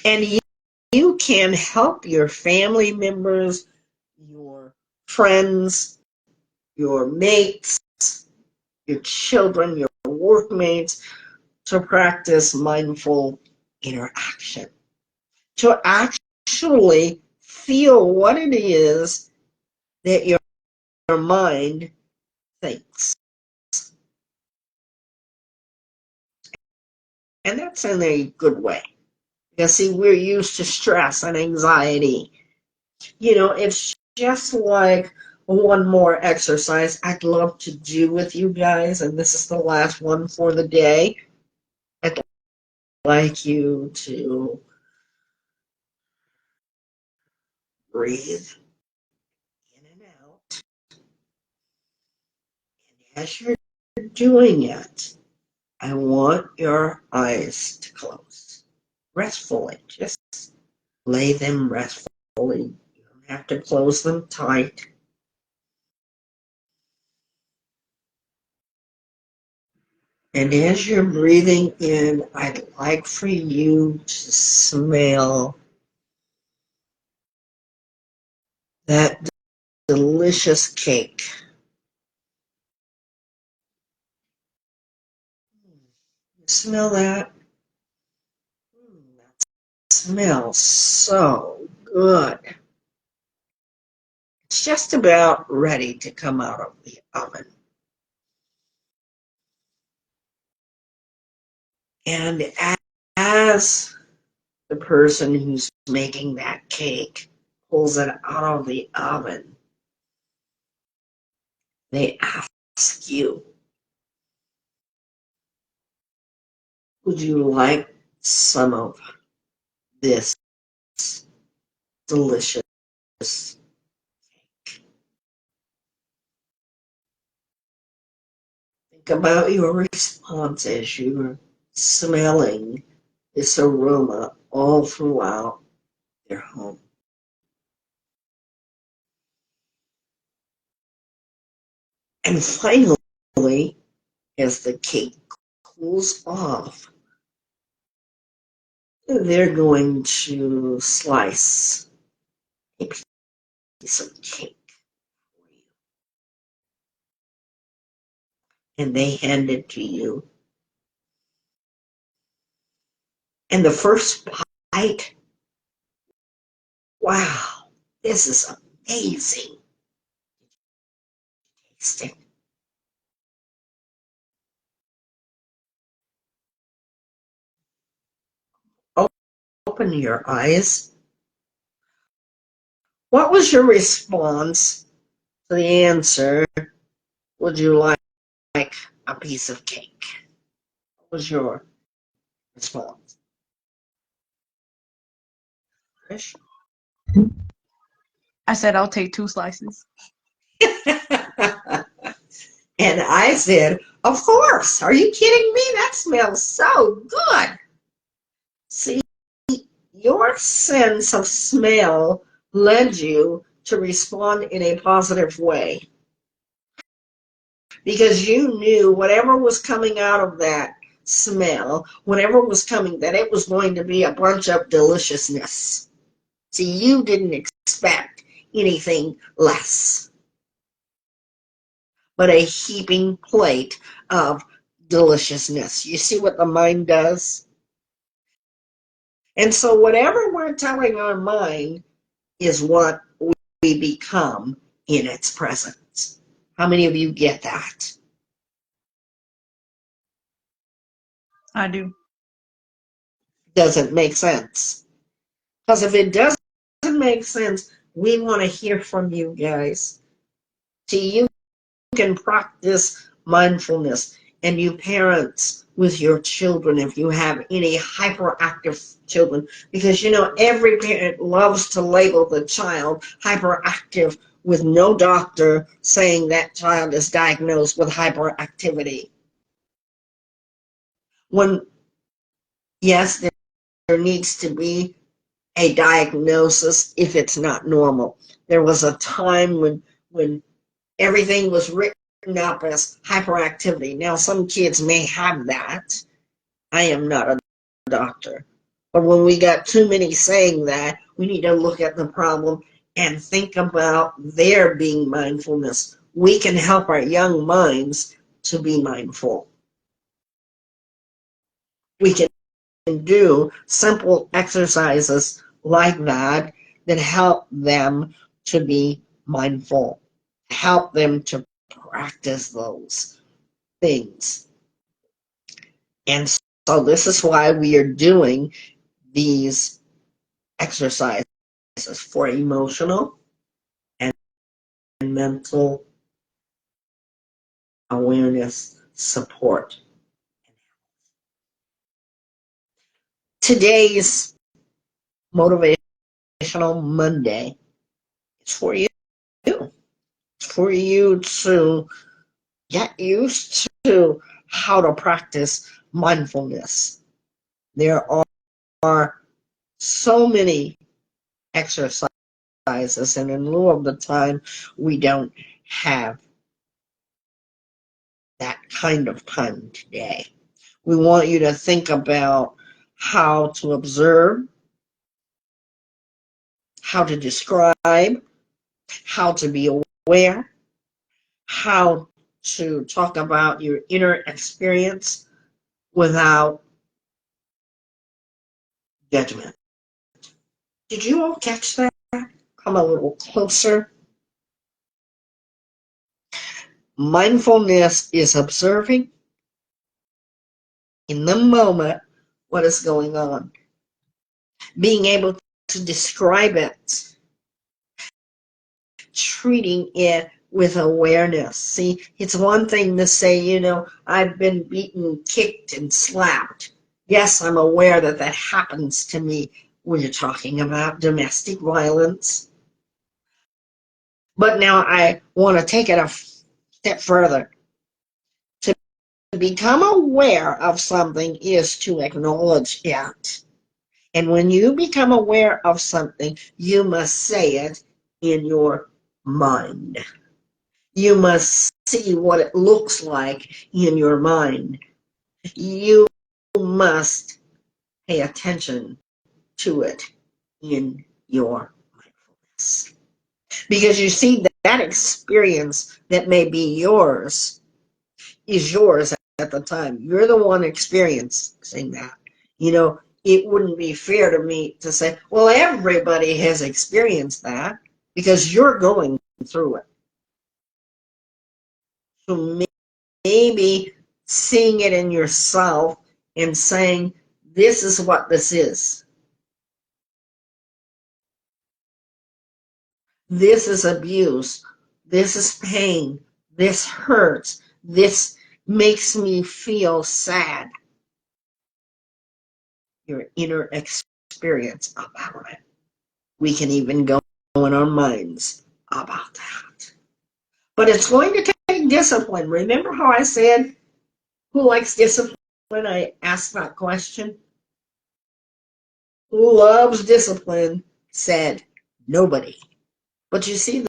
And you can help your family members, your friends, your mates, your children, your workmates to practice mindful interaction, to actually feel what it is that your mind thinks. And that's in a good way. Because, see, we're used to stress and anxiety. You know, it's just like one more exercise I'd love to do with you guys, and this is the last one for the day. I'd like you to breathe in and out. And as you're doing it, I want your eyes to close restfully. Just lay them restfully. You don't have to close them tight. And as you're breathing in, I'd like for you to smell that delicious cake. You smell that? That smells so good. It's just about ready to come out of the oven. And as the person who's making that cake pulls it out of the oven, they ask you, would you like some of this delicious cake? Think about your response as you're smelling this aroma all throughout their home. And finally, as the cake cools off, they're going to slice a piece of cake for you. And they hand it to you. And the first bite, wow, this is amazing tasting. Open your eyes. What was your response to the answer? Would you like a piece of cake? What was your response? Trish? I said I'll take 2 slices. And I said, of course. Are you kidding me? That smells so good. See, your sense of smell led you to respond in a positive way because you knew whatever was coming out of that smell, whatever was coming, that it was going to be a bunch of deliciousness. See, you didn't expect anything less but a heaping plate of deliciousness. You see what the mind does? And so whatever we're telling our mind is what we become in its presence. How many of you get that? I do. Doesn't make sense. Because if it doesn't make sense, we want to hear from you guys. See, you can practice mindfulness, and you parents with your children, if you have any hyperactive children, because you know every parent loves to label the child hyperactive with no doctor saying that child is diagnosed with hyperactivity. When, yes, there needs to be a diagnosis if it's not normal. There was a time when everything was written up as hyperactivity. Now, some kids may have that. I am not a doctor. But when we got too many saying that, we need to look at the problem and think about their being mindfulness. We can help our young minds to be mindful. We can do simple exercises like that that help them to be mindful, help them to practice those things. And so this is why we are doing these exercises for emotional and mental awareness support. Today's Motivational Monday is for you. It's for you to get used to how to practice mindfulness. There are so many exercises, and in lieu of the time, we don't have that kind of time today. We want you to think about how to observe, how to describe, how to be aware, how to talk about your inner experience without judgment. Did you all catch that? Come a little closer. Mindfulness is observing in the moment what is going on, being able to describe it, treating it with awareness. See, it's one thing to say, I've been beaten, kicked, and slapped. Yes, I'm aware that that happens to me when you're talking about domestic violence. But now I want to take it a step further. To become aware of something is to acknowledge it. And when you become aware of something, you must say it in your mind. You must see what it looks like in your mind. You must pay attention to it in your mindfulness. Because you see, that experience that may be yours is yours at the time. You're the one experiencing that. It wouldn't be fair to me to say, well, everybody has experienced that, because you're going through it. So maybe seeing it in yourself and saying, this is what this is. This is abuse. This is pain. This hurts. This makes me feel sad. Your inner experience about it. We can even go in our minds about that. But it's going to take discipline. Remember how I said, who likes discipline? I asked that question. Who loves discipline? Said nobody. But you see,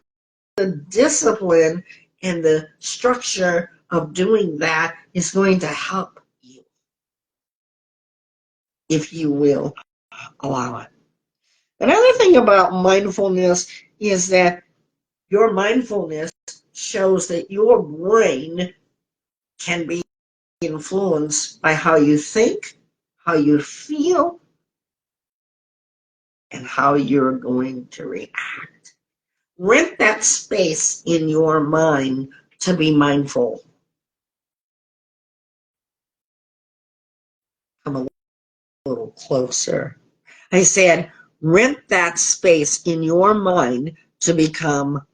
the discipline and the structure of doing that is going to help you, if you will allow it. Another thing about mindfulness is that your mindfulness shows that your brain can be influenced by how you think, how you feel, and how you're going to react. Rent that space in your mind to be mindful. Come a little closer. I said, rent that space in your mind to become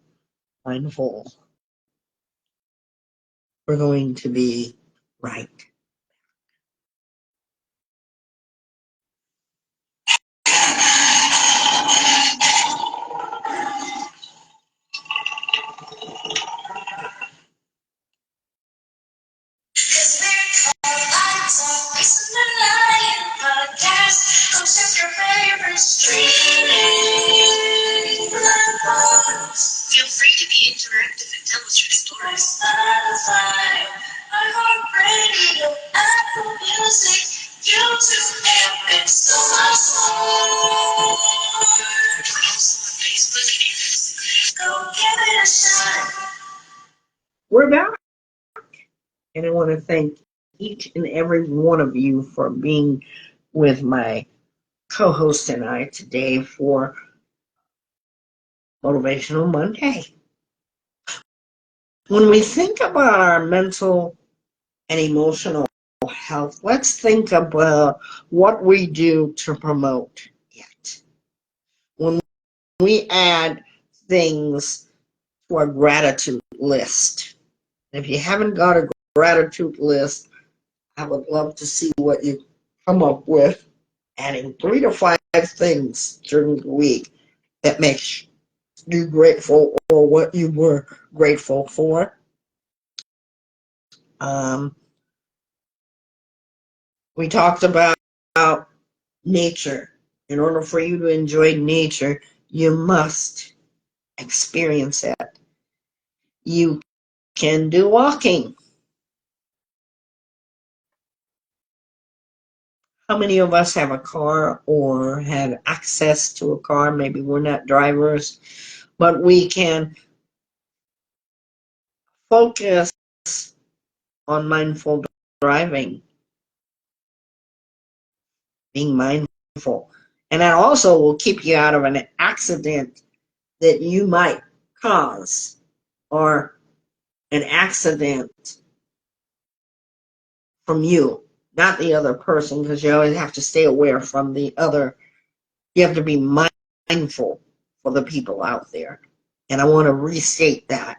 mindful. We're going to be right. Podcast. Come set your favorite streaming platforms. Feel free to be interactive and tell us your stories. Spotify, iHeartRadio, Apple Music, YouTube, and so much more. We're also on Facebook and Instagram. Go give it a shot. We're back, and I want to thank each and every one of you for being with my co-host and I today for Motivational Monday. When we think about our mental and emotional health, let's think about what we do to promote it. When we add things to our gratitude list, if you haven't got a gratitude list, I would love to see what you come up with, adding 3 to 5 things during the week that makes you grateful, or what you were grateful for. We talked about nature. In order for you to enjoy nature, you must experience it. You can do walking. How many of us have a car or have access to a car? Maybe we're not drivers. but we can focus on mindful driving, being mindful. And that also will keep you out of an accident that you might cause, or an accident from you, not the other person, because you always have to stay aware from the other. You have to be mindful for the people out there. And I want to restate that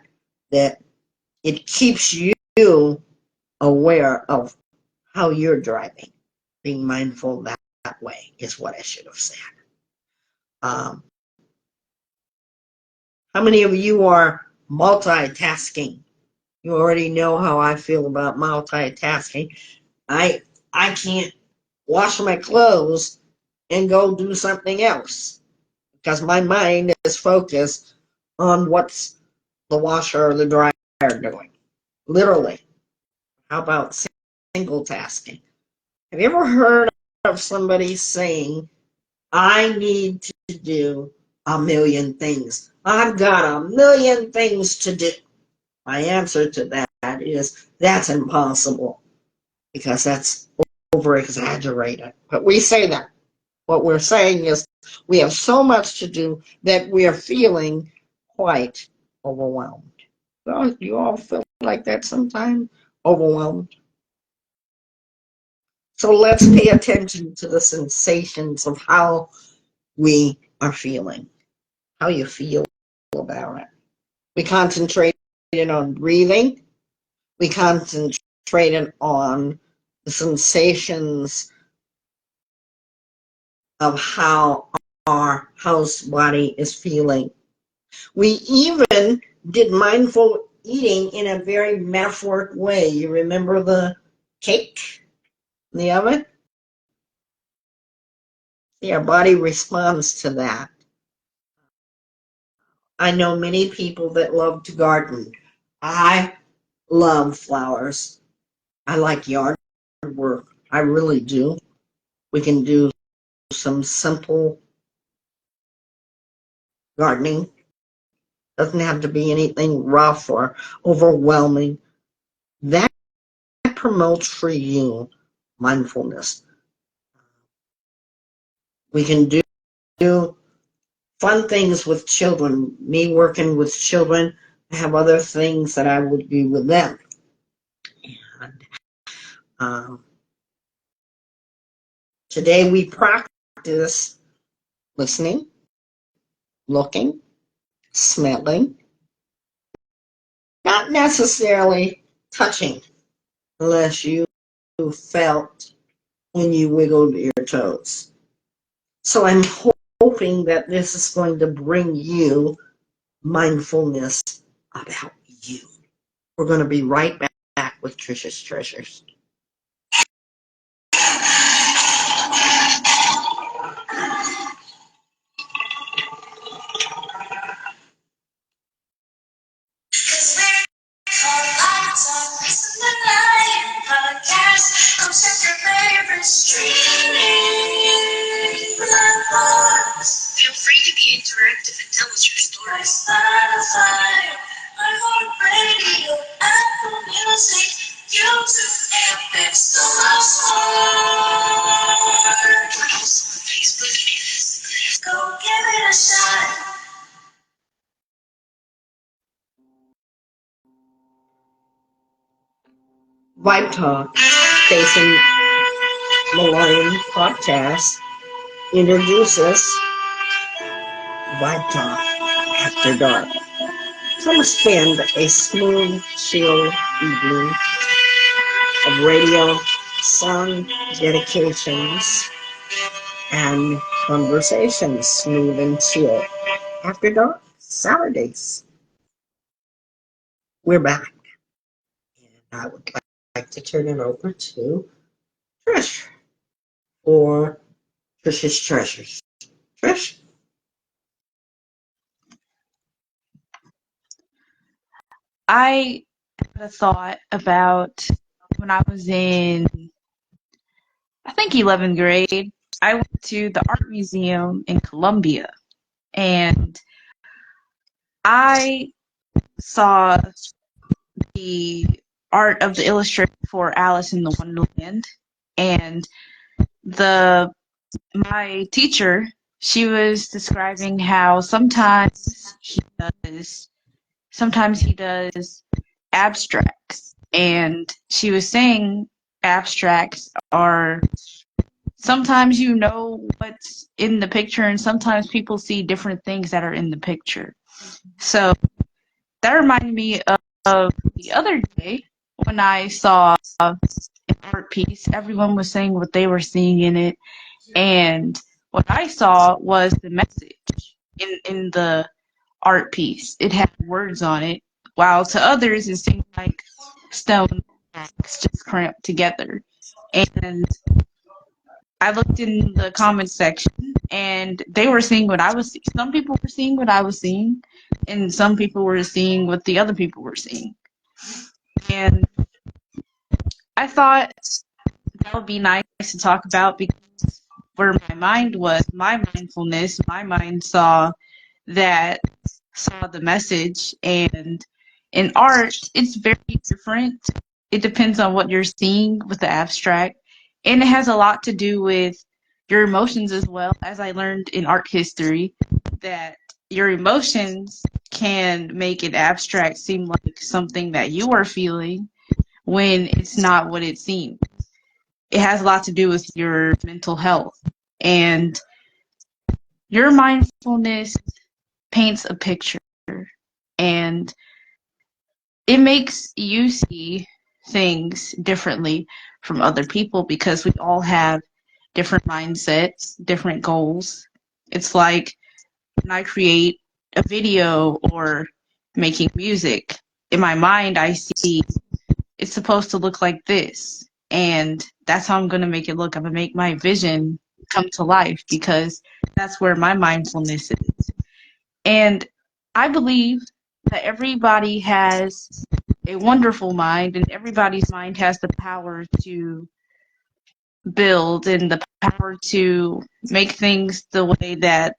it keeps you aware of how you're driving. Being mindful that way is what I should have said. How many of you are multitasking? You already know how I feel about multitasking. I can't wash my clothes and go do something else because my mind is focused on what's the washer or the dryer doing. Literally. How about single tasking? Have you ever heard of somebody saying, I need to do a million things? I've got a million things to do. My answer to that is that's impossible because that's over exaggerated. But we say that. What we're saying is we have so much to do that we are feeling quite overwhelmed. Well, you all feel like that sometimes? Overwhelmed? So let's pay attention to the sensations of how we are feeling, how you feel about it. We concentrated on breathing. We concentrated on the sensations of how our house body is feeling. We even did mindful eating in a very metaphoric way. You remember the cake in the oven? See, our body responds to that. I know many people that love to garden. I love flowers. I like yard work. I really do. We can do some simple gardening. Doesn't have to be anything rough or overwhelming. That promotes for you mindfulness. We can do fun things with children. Me working with children, I have other things that I would do with them. And today we practice listening, looking, smelling, not necessarily touching, unless you felt when you wiggled your toes. So I'm hoping that this is going to bring you mindfulness about you. We're going to be right back with Trisha's Treasures. Podcast. Come check your favorite streaming platforms. Feel free to be interactive and tell us your stories. Spotify, iHeartRadio, Apple Music, YouTube, and thanks so much more. We're also on Facebook and Instagram. Go give it a shot. Vibe Talk, Facing the Lion podcast introduces Vibe Talk After Dark. Come spend a smooth, chill evening of radio, song dedications, and conversations, smooth and chill. After Dark, Saturdays. We're back. And I would like to turn it over to Trish for Trish's Treasures. Trish? I had a thought about when I was in, I think, 11th grade. I went to the art museum in Columbia, and I saw the art of the illustrator for Alice in the Wonderland, and the my teacher, she was describing how sometimes he does abstracts, and she was saying abstracts are sometimes you know what's in the picture, and sometimes people see different things that are in the picture. So that reminded me of the other day when I saw an art piece. Everyone was saying what they were seeing in it, and what I saw was the message in the art piece. It had words on it, while to others it seemed like stone blocks just cramped together. And I looked in the comments section, and they were seeing what I was seeing. Some people were seeing what I was seeing, and some people were seeing what the other people were seeing. And I thought that would be nice to talk about, because where my mind was, my mindfulness, my mind saw the message. And in art, it's very different. It depends on what you're seeing with the abstract, and it has a lot to do with your emotions as well. As I learned in art history, that your emotions can make an abstract seem like something that you are feeling when it's not what it seems. It has a lot to do with your mental health, and your mindfulness paints a picture, and it makes you see things differently from other people, because we all have different mindsets, different goals. It's like when I create a video or making music, in my mind I see it's supposed to look like this, and that's how I'm going to make it look. I'm going to make my vision come to life, because that's where my mindfulness is. And I believe that everybody has a wonderful mind, and everybody's mind has the power to build and the power to make things the way that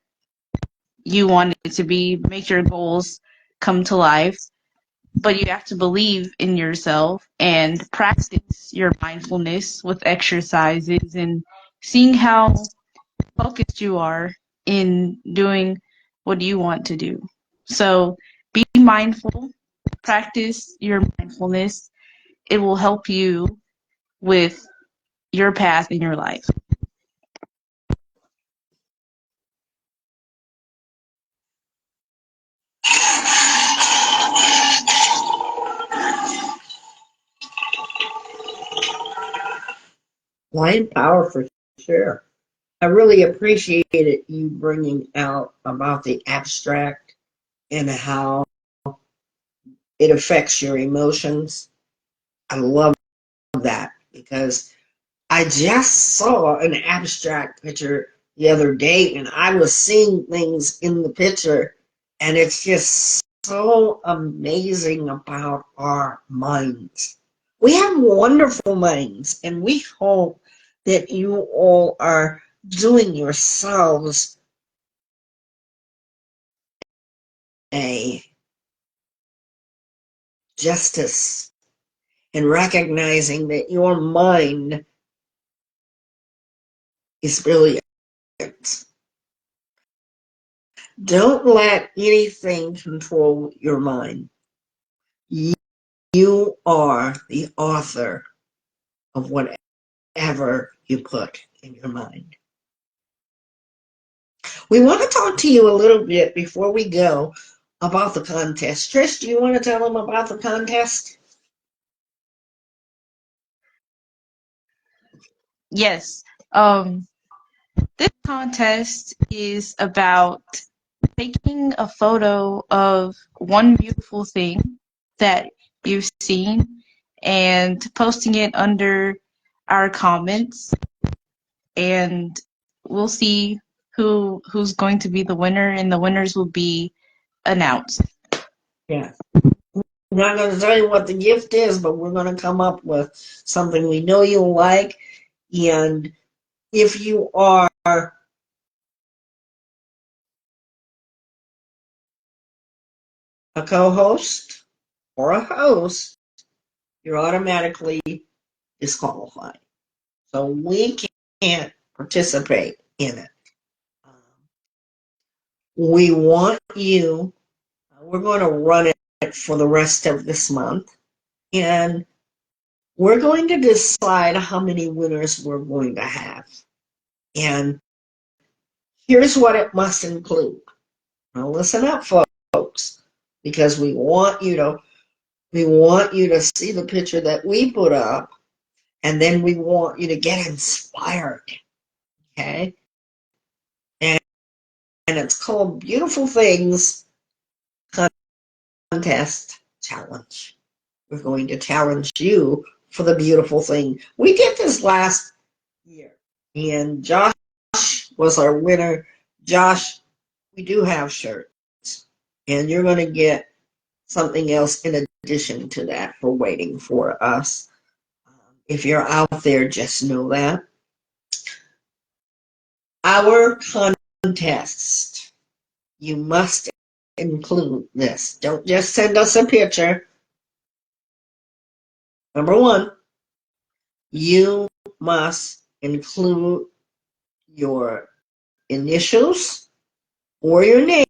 you want it to be, make your goals come to life. But you have to believe in yourself and practice your mindfulness with exercises and seeing how focused you are in doing what you want to do. So be mindful, practice your mindfulness. It will help you with your path in your life. Lion power for sure. I really appreciated you bringing out about the abstract and how it affects your emotions. I love that because I just saw an abstract picture the other day and I was seeing things in the picture, and it's just so amazing about our minds. We have wonderful minds, and we hope that you all are doing yourselves a justice and recognizing that your mind is brilliant. Don't let anything control your mind. You are the author of whatever you put in your mind. We want to talk to you a little bit before we go about the contest. Trish, do you want to tell them about the contest? Yes. This contest is about taking a photo of one beautiful thing that you've seen and posting it under our comments, and we'll see who's going to be the winner, and the winners will be announced. Yeah. We're not going to tell you what the gift is, but we're going to come up with something we know you'll like. And if you are a co-host or a host, you're automatically disqualified. So we can't participate in it. Um, we want you, we're going to run it for the rest of this month, and we're going to decide how many winners we're going to have. And here's what it must include. Now listen up, folks, because we want you to see the picture that we put up, and then we want you to get inspired. Okay? And it's called Beautiful Things Contest Challenge. We're going to challenge you for the beautiful thing. We did this last year, and Josh was our winner. Josh, we do have shirts, and you're going to get something else in addition to that for waiting for us. If you're out there, just know that. Our contest, you must include this. Don't just send us a picture. Number one, you must include your initials or your name,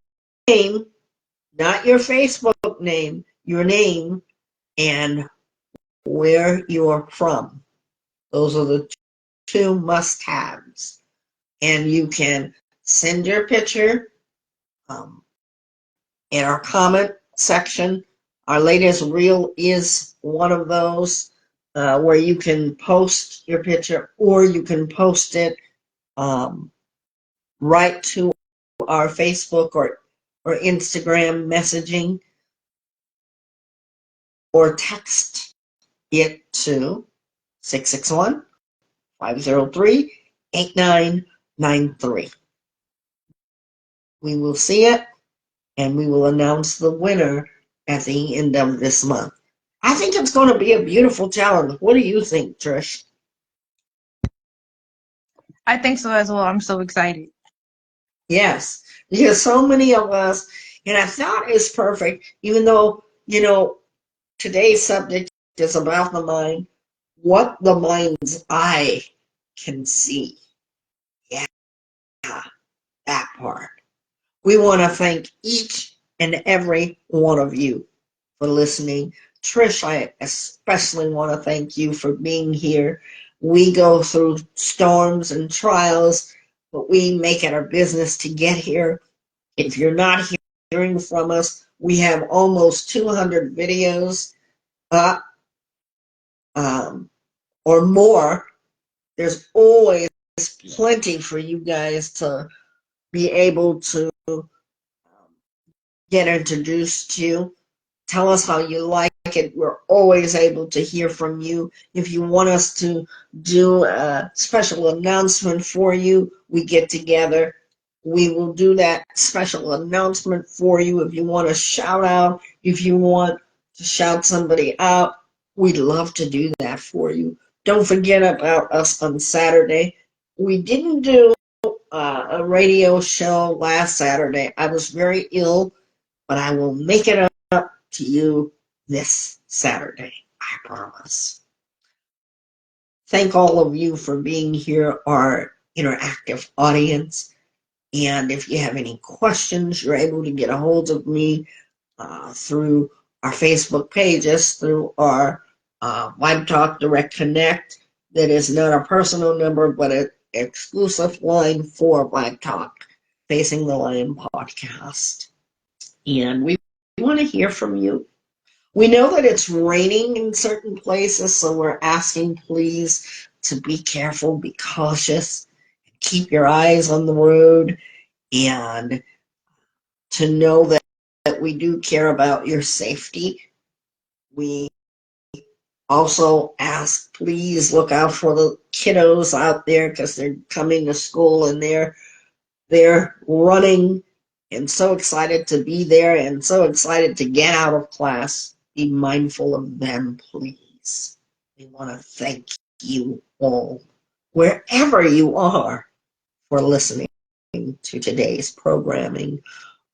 not your Facebook name, your name, and where you're from. Those are the two must-haves. And you can send your picture in our comment section. Our latest reel is one of those where you can post your picture, or you can post it right to our Facebook or Instagram messaging, or text it to 661-503-8993. We will see it, and we will announce the winner at the end of this month. I think it's going to be a beautiful challenge. What do you think, Trish? I think so as well. I'm so excited. Yes, because so many of us, and I thought it's perfect, even though, today's subject is about the mind, what the mind's eye can see. Yeah, that part. We want to thank each and every one of you for listening. Trish, I especially want to thank you for being here. We go through storms and trials, but we make it our business to get here. If you're not hearing from us, we have almost 200 videos up or more. There's always plenty for you guys to be able to get introduced to. Tell us how you like it. We're always able to hear from you. If you want us to do a special announcement for you, we get together. We will do that special announcement for you. If you want a shout out, if you want to shout somebody out, we'd love to do that for you. Don't forget about us on Saturday. We didn't do a radio show last Saturday. I was very ill, but I will make it up to you this Saturday. I promise. Thank all of you for being here, our interactive audience. And if you have any questions, you're able to get a hold of me through our Facebook pages, through our Vibe Talk Direct Connect. That is not a personal number, but an exclusive line for Vibe Talk Facing the Lion podcast. And we want to hear from you. We know that it's raining in certain places, so we're asking please to be careful, be cautious, keep your eyes on the road, and to know that we do care about your safety. We also ask, please look out for the kiddos out there, because they're coming to school and they're running and so excited to be there and so excited to get out of class. Be mindful of them, please. We want to thank you all, wherever you are, for listening to today's programming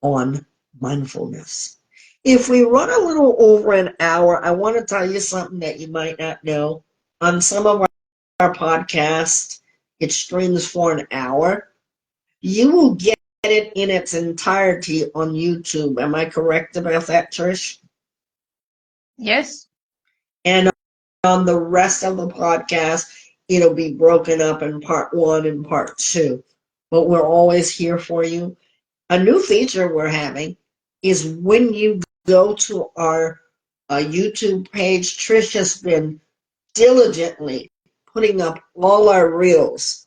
on mindfulness. If we run a little over an hour, I want to tell you something that you might not know. On some of our podcasts, it streams for an hour. You will get it in its entirety on YouTube. Am I correct about that, Trish? Yes. And on the rest of the podcast, it'll be broken up in part one and part two. But we're always here for you. A new feature we're having is when you go to our YouTube page, Trish has been diligently putting up all our reels.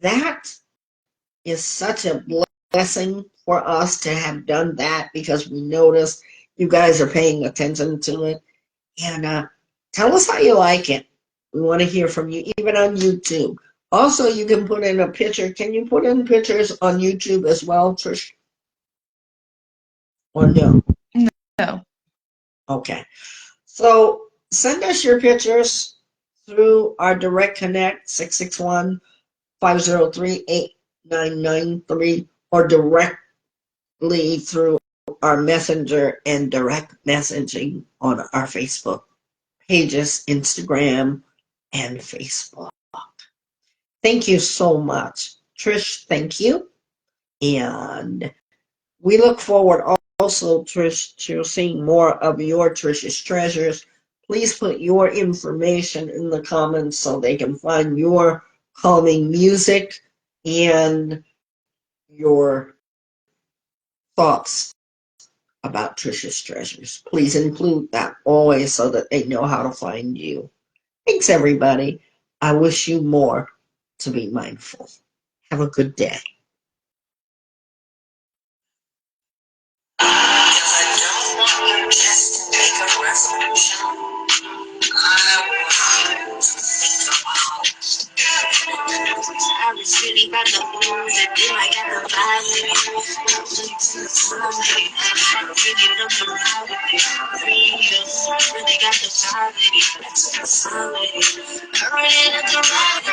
That is such a blessing for us to have done that because we notice you guys are paying attention to it. And tell us how you like it. We want to hear from you, even on YouTube. Also, you can put in a picture. Can you put in pictures on YouTube as well, Trish? Or no? No. Okay. So send us your pictures through our direct connect 661-503-8993 or directly through our messenger and direct messaging on our Facebook pages, Instagram, and Facebook. Thank you so much. Trish, thank you. And we look forward also, Trish, to seeing more of your Trish's treasures. Please put your information in the comments so they can find your calming music and your thoughts about Trish's treasures. Please include that always so that they know how to find you. Thanks, everybody. I wish you more to be mindful. Have a good day. Because I don't want you just to make a resolution. I want you to think about it. I was really about to lose it. Then I got the vibe with it. I was to the sun with it. I really love the ride with it. Really got the vibe with it. That's the sun with it. I really love the ride with it.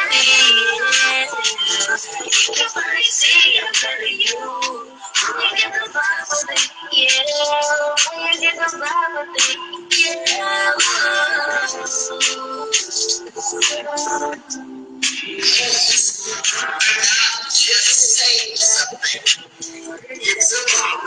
If I see I'm better you. I get the vibe with it. Yeah. I get the vibe with it. Yeah. Just say something. It's about